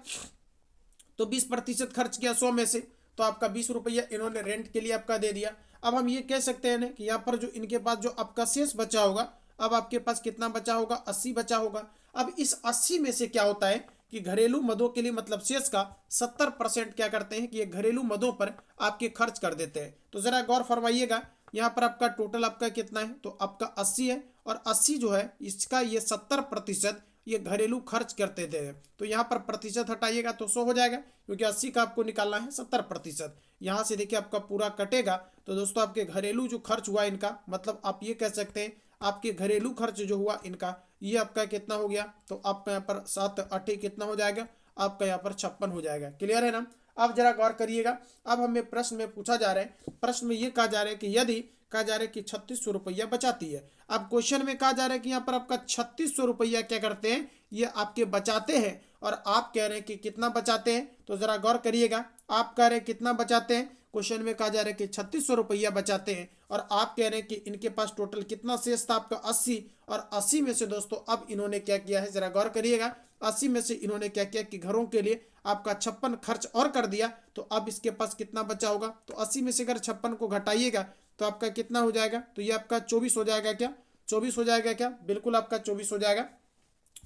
A: तो 20% खर्च किया 100 में से, तो आपका 20 रुपया इन्होंने रेंट के लिए आपका दे दिया। अब हम ये कह सकते हैं ना कि यहाँ पर जो इनके पास जो आपका शेष बचा होगा, अब आपके पास कितना बचा होगा, 80 बचा होगा। अब इस 80 में से क्या होता है कि घरेलू मदों के लिए मतलब शेष का 70% क्या करते हैं कि ये घरेलू मदों पर आपके खर्च कर देते हैं। तो जरा गौर फरमाइएगा, यहाँ पर आपका टोटल आपका कितना है, तो आपका 80 है, और 80 जो है इसका ये 70% ये घरेलू खर्च करते थे। तो यहाँ पर प्रतिशत हटाइएगा तो 100 हो जाएगा, क्योंकि 80 का आपको निकालना है 70%। यहाँ से देखिए आपका पूरा कटेगा, तो दोस्तों आपके घरेलू जो खर्च हुआ इनका, मतलब आप ये कह सकते हैं आपके घरेलू खर्च जो हुआ इनका, ये आपका कितना हो गया, तो आपका यहाँ पर 7 8 कितना हो जाएगा, आपका यहाँ पर 56 हो जाएगा। क्लियर है ना। अब जरा गौर करिएगा, अब हमें प्रश्न में पूछा जा रहा है, प्रश्न में ये कहा जा रहा है कि यदि कहा जा रहा है कि 3600 रुपया बचाती है। अब क्वेश्चन में कहा जा रहा है कि यहाँ पर आपका 3600 रुपया क्या करते हैं, ये आपके बचाते हैं, और आप कह रहे हैं कि कितना बचाते हैं। तो जरा गौर करिएगा, आप कह रहे हैं कितना बचाते हैं, क्वेश्चन में कहा जा रहा है कि 3600 रुपया बचाते हैं, और आप कह रहे हैं कि इनके पास टोटल कितना शेष था, आपका 80, और 80 में से दोस्तों अब इन्होंने क्या किया है, जरा गौर करिएगा, 80 में से इन्होंने क्या किया कि घरों के लिए आपका 56 खर्च और कर दिया। तो अब इसके पास कितना बचा होगा, तो 80 में से अगर 56 को घटाइएगा तो आपका कितना हो जाएगा, तो ये आपका 24 हो जाएगा। क्या 24 हो जाएगा क्या, बिल्कुल आपका 24 हो जाएगा।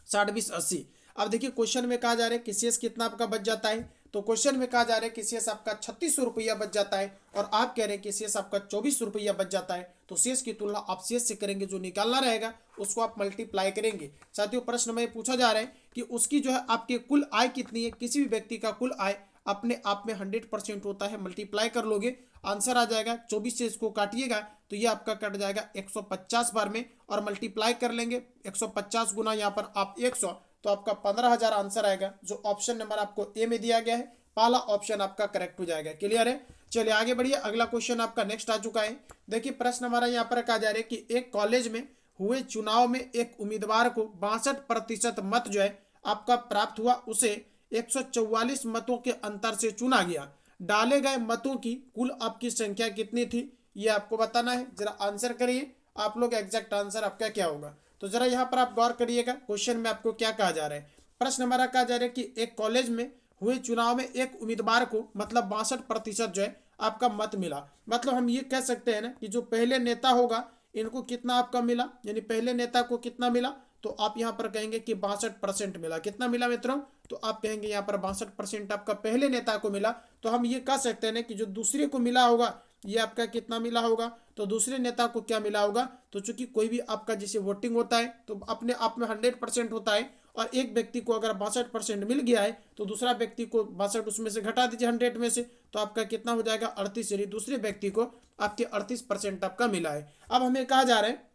A: 60 20 80। अब देखिए क्वेश्चन में कहा जा रहा है कि शेष कितना आपका बच जाता है, तो क्वेश्चन में कहा जा रहा है कि शेष आपका 3600 रुपया बच जाता है, और आप कह रहे हैं कि शेष आपका 2400 रुपया बच जाता है। तो शेष की तुलना आप शेष से करेंगे, जो निकालना रहेगा उसको आप मल्टीप्लाई करेंगे। साथियों प्रश्न में पूछा जा रहा है कि उसकी जो है आपके कुल आय कितनी है, किसी भी व्यक्ति का कुल आय अपने आप में 100% होता है। मल्टीप्लाई कर लोगे आंसर आ जाएगा, 24 से इसको काटिएगा तो ये आपका कट जाएगा 150 बार में, और मल्टीप्लाई कर लेंगे 150 गुना यहाँ पर आप 100, तो आपका 15,000 आंसर आएगा, जो ऑप्शन नंबर आपको ए में दिया गया है पहला ऑप्शन आपका करेक्ट हो जाएगा। क्लियर है? चलिए आगे बढ़िए, अगला क्वेश्चन आपका नेक्स्ट आ चुका है। देखिए प्रश्न हमारा यहाँ पर कहा जा रहा है कि एक कॉलेज में हुए चुनाव में एक उम्मीदवार को 62% मत जो है आपका प्राप्त हुआ, उसे 144 मतों के अंतर से चुना गया। डाले गए मतों की कुल आपकी संख्या कितनी थी, ये आपको बताना है। जरा आंसर करिए आप लोग, एग्जैक्ट आंसर आपका क्या होगा। तो जरा यहाँ पर आप गौर करिएगा, क्वेश्चन में आपको क्या कहा जा रहा है। प्रश्न हमारा कहा जा रहा है कि एक कॉलेज में हुए चुनाव में एक उम्मीदवार को मतलब 62% जो है आपका मत मिला। मतलब हम ये कह सकते हैं ना कि जो पहले नेता होगा इनको कितना आपका मिला, यानी पहले नेता को कितना मिला, तो आप यहाँ पर कहेंगे कि 62% मिला। कितना मिला मित्रों, तो आप कहेंगे यहाँ पर 62% आपका पहले नेता को मिला। तो हम ये कह सकते हैं ना कि जो दूसरे को मिला होगा ये आपका कितना मिला होगा, तो दूसरे नेता को क्या मिला होगा। तो चूंकि कोई भी आपका जैसे वोटिंग होता है तो अपने आप में 100% होता है, और एक व्यक्ति को अगर 62% मिल गया है तो दूसरा व्यक्ति को 62 उसमें से घटा दीजिए 100 में से, तो आपका कितना हो जाएगा 38, यानी दूसरे व्यक्ति को आपके 38% आपका मिला है। अब हमें कहा जा रहा है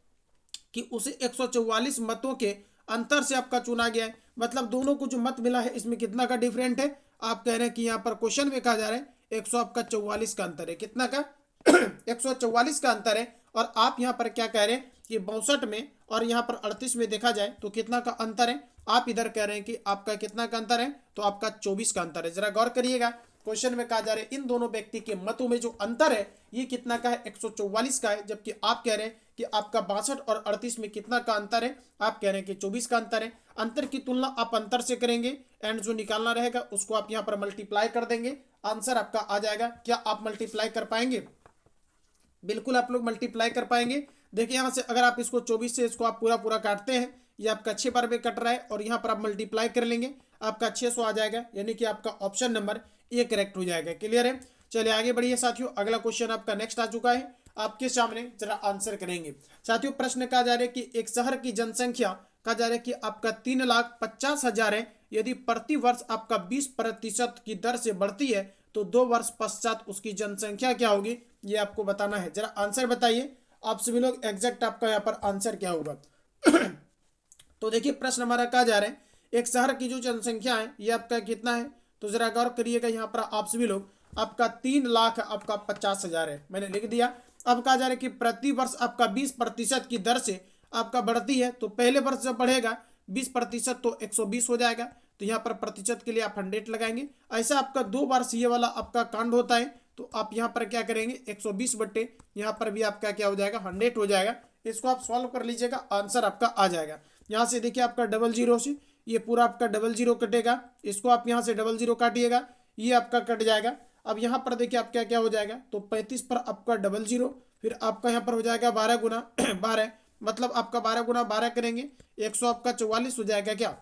A: कि उसे 144 मतों के अंतर से आपका चुना गया है। मतलब दोनों को जो मत मिला है इसमें कितना का डिफरेंट है, आप कह रहे हैं कि यहाँ पर क्वेश्चन में कहा जा रहा है 144 का अंतर है। कितना का 144 का अंतर है, और आप यहाँ पर क्या कह रहे हैं कि 62 में और यहाँ पर 38 में देखा जाए तो कितना का अंतर है। आप इधर कह रहे हैं कि आपका कितना का अंतर है, तो आपका 24 का अंतर है। जरा गौर करिएगा, क्वेश्चन में कहा जा रहा है इन दोनों व्यक्ति के मतों में जो अंतर है ये कितना का है, 144 का है। जबकि आप कह रहे हैं कि आपका 62 और 38 में कितना का अंतर है, आप कह रहे हैं कि 24 का अंतर है। अंतर की तुलना आप अंतर से करेंगे एंड जो निकालना रहेगा उसको आप यहाँ पर मल्टीप्लाई कर देंगे, आंसर आपका आ जाएगा। क्या आप मल्टीप्लाई कर पाएंगे? बिल्कुल आप लोग मल्टीप्लाई कर पाएंगे। देखिए यहाँ से अगर आप इसको 24 से इसको आप पूरा पूरा काटते हैं, ये आपका 6 बार में कट रहा है, और यहाँ पर आप मल्टीप्लाई कर लेंगे आपका 600 आ जाएगा, यानी कि आपका ऑप्शन नंबर ए करेक्ट हो जाएगा। क्लियर है? चलिए आगे बढ़िए साथियों, अगला क्वेश्चन आपका नेक्स्ट आ चुका है आपके सामने, जरा आंसर करेंगे। साथियों प्रश्न कहा जा रहा है कि एक शहर की जनसंख्या कहा जा रहा है कि आपका 3,50,000 है। यदि प्रति वर्ष आपका 20% की दर से बढ़ती है तो 2 वर्ष पश्चात उसकी जनसंख्या क्या होगी, ये आपको बताना है। जरा आंसर बताइए आप सभी लोग, एग्जैक्ट आपका यहाँ पर आंसर क्या होगा। तो देखिए प्रश्न हमारा कहा जा रहा है एक शहर की जो जनसंख्या है ये आपका कितना है, तो जरा गौर करिएगा यहाँ पर आप सभी लोग, आपका 3,50,000 आपका 50,000 है, मैंने लिख दिया। अब कहा जा रहा है कि प्रति वर्ष आपका 20% की दर से आपका बढ़ती है, तो पहले वर्ष जब बढ़ेगा 20% तो 120 हो जाएगा, तो यहाँ पर प्रतिशत के लिए आप 100 लगाएंगे। ऐसा आपका 2 वर्ष ये वाला आपका कांड होता है, तो आप यहाँ पर क्या करेंगे 120 बट्टे यहाँ पर भी आपका क्या हो जाएगा 100 हो जाएगा। इसको आप सॉल्व कर लीजिएगा, आंसर आपका आ जाएगा। यहाँ से देखिए आपका 00 से ये पूरा आपका 00 कटेगा, इसको आप यहाँ से 00 काटिएगा, ये आपका कट जाएगा। अब यहाँ पर देखिए आप क्या क्या हो जाएगा, तो 35 पर आपका 00, फिर आपका यहाँ पर हो जाएगा 12 गुना 12, मतलब आपका 12 गुना 12 करेंगे 100 आपका 44 हो जाएगा। क्या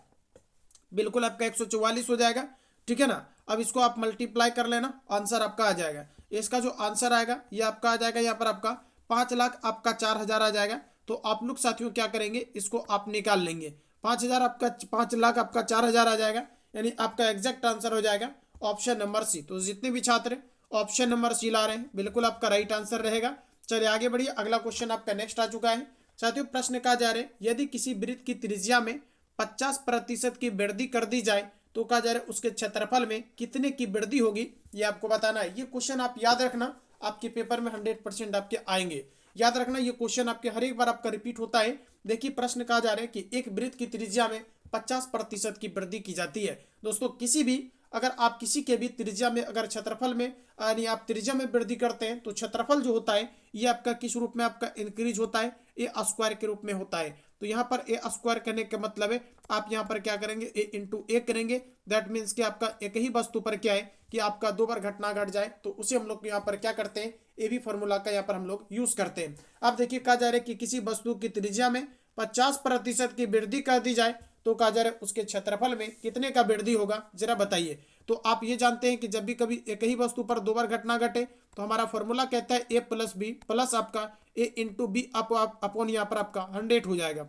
A: बिल्कुल आपका 144 हो जाएगा, ठीक है ना। अब इसको आप मल्टीप्लाई कर लेना, आंसर आपका आ जाएगा। इसका जो आंसर आएगा ये आपका आ जाएगा यहाँ पर आपका 5,00,000 आपका 4,000 आ जाएगा। तो आप लोग साथियों क्या करेंगे, इसको आप निकाल लेंगे, 5,000 आपका 5,00,000 आपका 4,000 आ जाएगा, यानी आपका एग्जैक्ट आंसर हो जाएगा ऑप्शन नंबर सी। तो जितने भी छात्र ऑप्शन नंबर सी ला रहे हैं बिल्कुल आपका राइट आंसर रहेगा। चलिए आगे बढ़िए, अगला क्वेश्चन आपका नेक्स्ट आ चुका है। साथियों प्रश्न कहा जा रहा है यदि किसी वृत्त की त्रिज्या में 50% की वृद्धि कर दी जाए तो कहा जा रहा है उसके क्षेत्रफल में कितने की वृद्धि होगी, ये आपको बताना है। ये क्वेश्चन आप याद रखना, आपके पेपर में 100% आपके आएंगे। याद रखना ये क्वेश्चन आपके हर एक बार आपका रिपीट होता है। देखिए प्रश्न कहा जा रहा है कि एक वृत्त की त्रिज्या में 50% की वृद्धि की जाती है। दोस्तों किसी भी अगर आप किसी के भी त्रिज्या में अगर क्षेत्रफल में यानी आप त्रिज्या में वृद्धि करते हैं तो क्षेत्रफल जो होता है ये आपका किस रूप में आपका इंक्रीज होता है, ए स्क्वायर के रूप में होता है। तो यहाँ पर ए स्क्वायर करने का मतलब है आप यहाँ पर क्या करेंगे ए इंटू ए करेंगे, दैट मीन्स कि आपका एक ही वस्तु पर क्या है कि आपका 2 बार घटना घट जाए, तो उसे हम लोग यहाँ पर क्या करते हैं ए भी फॉर्मूला का यहाँ पर हम लोग यूज करते हैं। अब देखिए कहा जा रहा है कि किसी वस्तु की त्रिज्या में 50% की वृद्धि कर दी जाए तो कहा जा रहा है उसके क्षेत्रफल में कितने का वृद्धि होगा, जरा बताइए। तो आप ये जानते हैं कि जब भी कभी एक ही वस्तु पर 2 बार घटना घटे तो हमारा फॉर्मूला कहता है ए प्लस बी प्लस आपका ए इंटू बी अपॉन यहाँ पर आपका 100 हो जाएगा,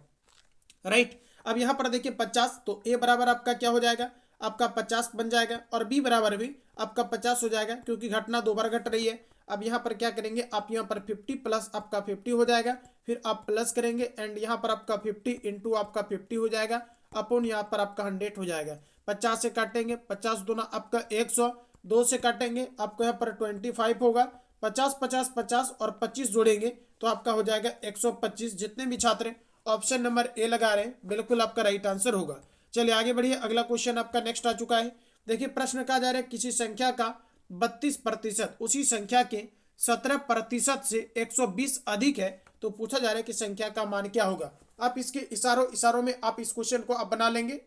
A: राइट। अब यहाँ पर देखिए 50, तो ए बराबर आपका क्या हो जाएगा आपका 50 बन जाएगा, और बी बराबर भी आपका 50 हो जाएगा क्योंकि घटना 2 बार घट रही है। अब यहाँ पर क्या करेंगे आप यहाँ पर 50 प्लस आपका 50 हो जाएगा, फिर आप प्लस करेंगे एंड यहाँ पर आपका 50 इंटू आपका 50 हो जाएगा अपॉन यहाँ पर आपका 100 हो जाएगा। 50 से काटेंगे 50 दूना आपका 100, 2 से काटेंगे आपको यहाँ पर 25 होगा। 50 50 50 और 25 जोड़ेंगे तो आपका हो जाएगा 125। जितने भी छात्र ऑप्शन नंबर ए लगा रहे हैं बिल्कुल आपका राइट आंसर होगा। चलिए आगे बढ़िए, अगला क्वेश्चन आपका नेक्स्ट आ चुका है। देखिए प्रश्न कहा जा रहा है किसी संख्या का 32% उसी संख्या के 17% से 120 अधिक है तो पूछा जा रहा है कि संख्या का मान क्या होगा। आप इसके इशारों इशारों में आप इस क्वेश्चन को आप बना लेंगे।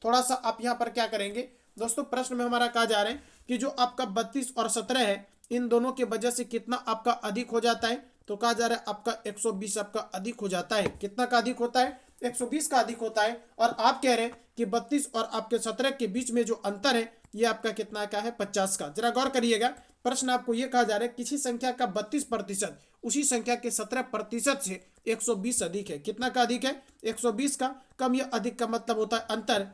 A: थोड़ा सा आप यहाँ पर क्या करेंगे दोस्तों, प्रश्न में हमारा कहा जा रहा है कि जो आपका 32 और 17 है इन दोनों के वजह से कितना आपका अधिक हो जाता है, तो कहा जा रहा है आपका 120 आपका अधिक हो जाता है। कितना का अधिक होता है? 120 का अधिक होता है। और आप कह रहे हैं कि 32 और आपके 17 के बीच में जो अंतर है ये आपका कितना का है? 50 का। जरा गौर करिएगा, प्रश्न आपको ये कहा जा रहा है किसी संख्या का 32% उसी संख्या के 17% से 120 अधिक है। कितना का अधिक है? 120 का। कम या अधिक का मतलब होता है अंतर।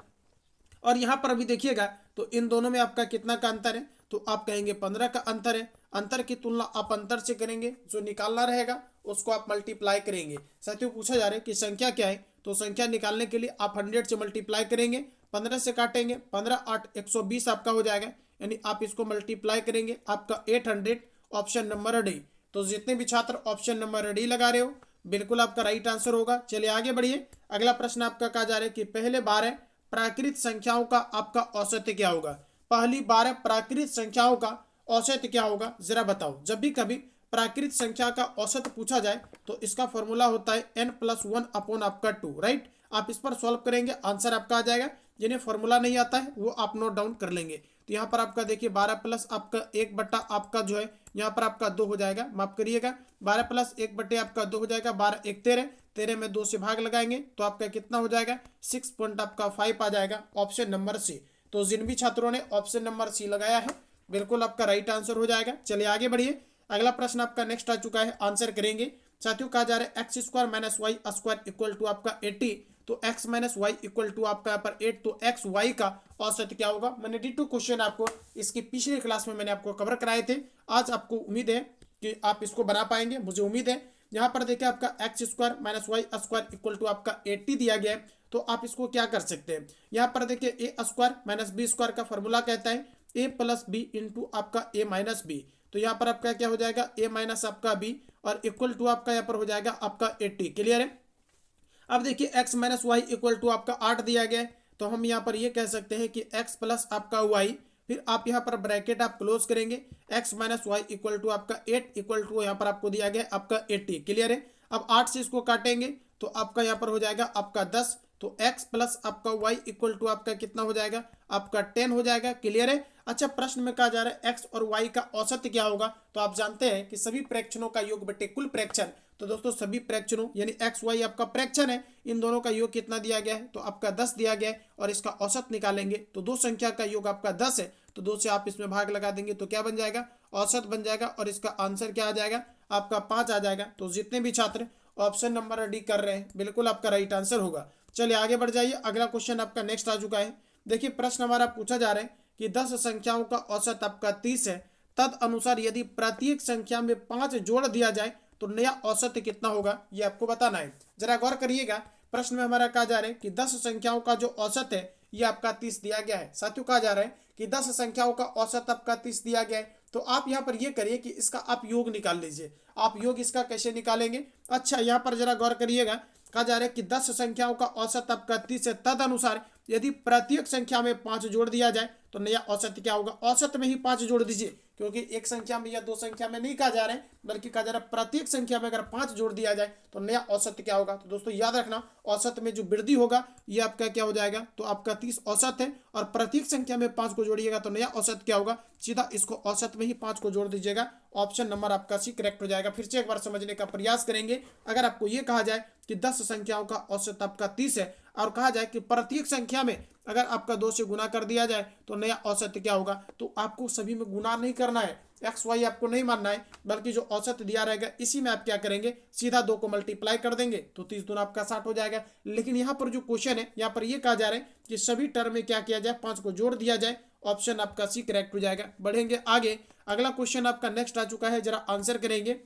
A: और यहाँ पर अभी देखिएगा तो इन दोनों में आपका कितना का अंतर है, तो आप कहेंगे 15 का अंतर है। अंतर की तुलना आप अंतर से करेंगे, जो निकालना रहेगा उसको आप मल्टीप्लाई करेंगे। साथियों पूछा जा रहा है कि संख्या क्या है, तो संख्या निकालने के लिए आप 100 से मल्टीप्लाई करेंगे, 15 से काटेंगे, 15 8 120 आपका हो जाएगा। यानी आप इसको मल्टीप्लाई करेंगे आपका 800। Option number D. तो जितने भी छात्र ऑप्शन नंबर डी लगा रहे हो बिल्कुल आपका राइट आंसर होगा। चलिए आगे बढ़िए, अगला प्रश्न आपका कहा जा रहा है कि पहले 12 प्राकृत संख्याओं का आपका औसत क्या होगा। पहली 12 प्राकृत संख्याओं का औसत क्या होगा, जरा बताओ। जब भी कभी प्राकृत संख्या का औसत पूछा जाए तो इसका फॉर्मूला होता है n+1 अपॉन आपका 2, राइट। आप इस पर सॉल्व करेंगे, आंसर आपका आ जाएगा। जिन्हें फॉर्मूला नहीं आता है वो आप नोट डाउन कर लेंगे। तो यहाँ पर आपका देखिए 12 प्लस आपका 1 बट्टा आपका जो है यहाँ पर आपका 2 हो जाएगा, माफ करिएगा, 12 प्लस 1 बट्टे आपका 2 हो जाएगा, 12 1 13, 13 में 2 से भाग लगाएंगे तो आपका कितना हो जाएगा? 6.5 आ जाएगा। Option number C. तो जिन भी छात्रों ने ऑप्शन नंबर सी लगाया है बिल्कुल आपका राइट आंसर हो जाएगा। चलिए आगे बढ़िए, अगला प्रश्न आपका नेक्स्ट आ चुका है, आंसर करेंगे। साथियों कहा जा रहा है x square minus Y square equal to आपका 80। तो x minus Y equal to आपका यहाँ पर 8, तो एक्स वाई का औसत क्या होगा। मैंने D2 क्वेश्चन आपको इसकी पिछली क्लास में मैंने आपको कवर कराए थे। आज आपको उम्मीद है कि आप इसको बना पाएंगे, मुझे उम्मीद है। यहाँ पर देखिए आपका X square minus Y square equal to आपका 80 दिया गया है। तो आप इसको क्या कर सकते हैं, यहाँ पर देखिए ए स्क्वायर माइनस बी स्क्वायर का फॉर्मूला कहता है ए प्लस बी इंटू आपका ए माइनस बी। तो यहाँ पर आपका क्या हो जाएगा? ए माइनस आपका बी और इक्वल टू आपका यहाँ पर हो जाएगा आपका 80। क्लियर है। अब देखिए x minus Y equal to आपका 8 दिया गया है। तो हम यहाँ पर ये कह सकते हैं कि x प्लस आपका y, फिर आप यहाँ पर ब्रैकेट आप क्लोज करेंगे, x minus Y equal to आपका 8 इक्वल टू यहाँ पर आपको दिया गया आपका 80। क्लियर है। अब 8 से इसको काटेंगे तो आपका यहाँ पर हो जाएगा आपका 10। तो x प्लस आपका y इक्वल टू आपका कितना हो जाएगा? आपका 10 हो जाएगा। क्लियर है। अच्छा, प्रश्न में कहा जा रहा है x और y का औसत क्या होगा। तो आप जानते हैं कि सभी प्रेक्षणों का योग बटे कुल प्रेक्षण। तो दोस्तों सभी प्रेक्षणों यानी एक्स वाई आपका प्रेक्षण है, इन दोनों का योग कितना दिया गया है? तो आपका 10 दिया गया है। और इसका औसत निकालेंगे तो दो संख्या का योग आपका 10 है, तो 2 से आप इसमें भाग लगा देंगे तो क्या बन जाएगा? औसत बन जाएगा। और इसका आंसर क्या आ जाएगा? आपका 5 आ जाएगा। तो जितने भी छात्र ऑप्शन नंबर डी कर रहे हैं बिल्कुल आपका राइट आंसर होगा। चलिए आगे बढ़ जाइए, अगला क्वेश्चन आपका नेक्स्ट आ चुका है। देखिए प्रश्न हमारा पूछा जा रहा है कि 10 संख्याओं का औसत आपका 30 है, तद अनुसार यदि प्रत्येक संख्या में 5 जोड़ दिया जाए तो नया औसत कितना होगा, ये आपको बताना है। जरा गौर करिएगा, प्रश्न में हमारा कहा जा रहा है कि 10 संख्याओं का जो औसत है ये आपका 30 दिया गया है। साथियों कहा जा रहा है कि 10 संख्याओं का औसत आपका 30 दिया गया है। तो आप यहाँ पर ये करिए कि इसका आप योग निकाल लीजिए। आप योग इसका कैसे निकालेंगे? अच्छा, यहाँ पर जरा गौर करिएगा, कहा जा रहा है कि 10 संख्याओं का औसत आपका 30 है, तद अनुसार यदि प्रत्येक संख्या में 5 जोड़ दिया जाए तो नया औसत क्या होगा। औसत में ही 5 जोड़ दीजिए, क्योंकि एक संख्या में या दो संख्या में नहीं कहा जा रहा है, बल्कि कहा जा रहा है प्रत्येक संख्या में अगर 5 जोड़ दिया जाए तो नया औसत क्या होगा। तो दोस्तों याद रखना, औसत में जो वृद्धि होगा ये आपका क्या हो जाएगा, तो आपका 30 औसत है, और प्रत्येक संख्या में 5 को जोड़िएगा तो नया औसत क्या होगा, सीधा इसको औसत में ही 5 को जोड़ दीजिएगा। ऑप्शन नंबर आपका सी करेक्ट हो जाएगा। फिर से एक बार समझने का प्रयास करेंगे। अगर आपको ये कहा जाए कि 10 संख्याओं का औसत आपका 30 है, और कहा जाए कि प्रत्येक संख्या में अगर आपका 2 से गुना कर दिया जाए तो नया औसत क्या होगा, तो आपको सभी में गुना नहीं करना है, एक्स वाई आपको नहीं मानना है, बल्कि जो औसत दिया रहेगा इसी में आप क्या करेंगे, सीधा 2 को मल्टीप्लाई कर देंगे तो 30 दूना आपका 60 हो जाएगा। लेकिन यहाँ पर जो क्वेश्चन है, यहाँ पर ये कहा जा रहा है कि सभी टर्म में क्या किया जाए, 5 को जोड़ दिया जाए। ऑप्शन आपका सी करेक्ट हो जाएगा। बढ़ेंगे आगे, अगला क्वेश्चन आपका नेक्स्ट आ चुका है, जरा आंसर करेंगे।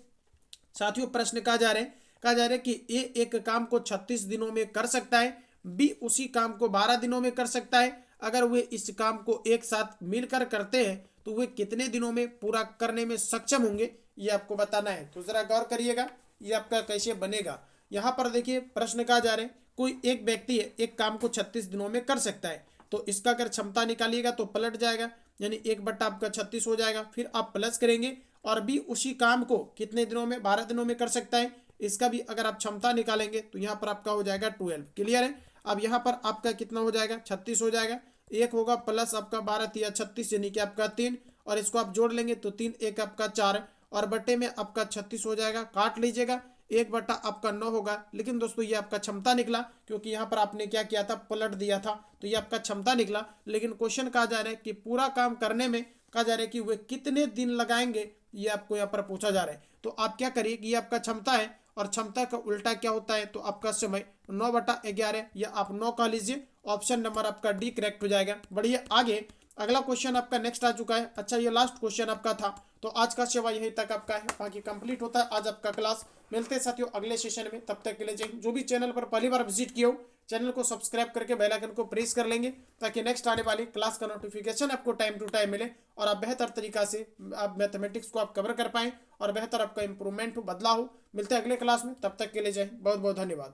A: साथियों प्रश्न कहा जा रहा है कि ए एक काम को 36 दिनों में कर सकता है, बी उसी काम को 12 दिनों में कर सकता है। अगर वे इस काम को एक साथ मिलकर करते हैं तो वे कितने दिनों में पूरा करने में सक्षम होंगे ये आपको बताना है। तो जरा गौर करिएगा ये आपका कैसे बनेगा। यहाँ पर देखिए प्रश्न कहा जा रहा है कोई एक व्यक्ति है एक काम को 36 दिनों में कर सकता है, तो इसका अगर क्षमता निकालिएगा तो पलट जाएगा, यानी 1/, आपका 36 हो जाएगा। फिर आप प्लस करेंगे और भी उसी काम को कितने दिनों में, 12 दिनों में कर सकता है, इसका भी अगर आप क्षमता निकालेंगे तो यहाँ पर आपका हो जाएगा 12। क्लियर है। अब यहाँ पर आपका कितना हो जाएगा, 36 हो जाएगा, एक होगा प्लस आपका 12×3 = 36 यानी कि आपका 3, और इसको आप जोड़ लेंगे तो 3×1 आपका 4 और बटे में आपका 36 हो जाएगा, काट लीजिएगा, 1/, आपका 9 होगा। लेकिन दोस्तों ये आपका क्षमता निकला, क्योंकि यहाँ पर आपने क्या किया था, पलट दिया था, तो ये आपका क्षमता निकला। लेकिन क्वेश्चन कहा जा रहा है कि पूरा काम करने में कहा जा रहा है कि वे कितने दिन लगाएंगे, ये आपको यहाँ पर पूछा जा रहा है। तो आप क्या करिए कि ये आपका क्षमता है और क्षमता का उल्टा क्या होता है, तो आपका समय 9/11 या आप 9 कह लीजिए। ऑप्शन नंबर आपका डी करेक्ट हो जाएगा। बढ़िए आगे, अगला क्वेश्चन आपका नेक्स्ट आ चुका है। अच्छा ये लास्ट क्वेश्चन आपका था, तो आज का सेवा यहीं तक आपका है, बाकी कंप्लीट होता है आज आपका क्लास। मिलते हैं साथियों अगले सेशन में, तब तक के लिए जय हिंद। जो भी चैनल पर पहली बार विजिट किया हो चैनल को सब्सक्राइब करके बेल आइकन को प्रेस कर लेंगे, ताकि नेक्स्ट आने वाली क्लास का नोटिफिकेशन आपको टाइम टू टाइम मिले और आप बेहतर तरीका से आप मैथमेटिक्स को आप कवर कर पाएं और बेहतर आपका इंप्रूवमेंट हो, बदलाव हो। मिलते हैं अगले क्लास में, तब तक के लिए जय हिंद, बहुत बहुत धन्यवाद।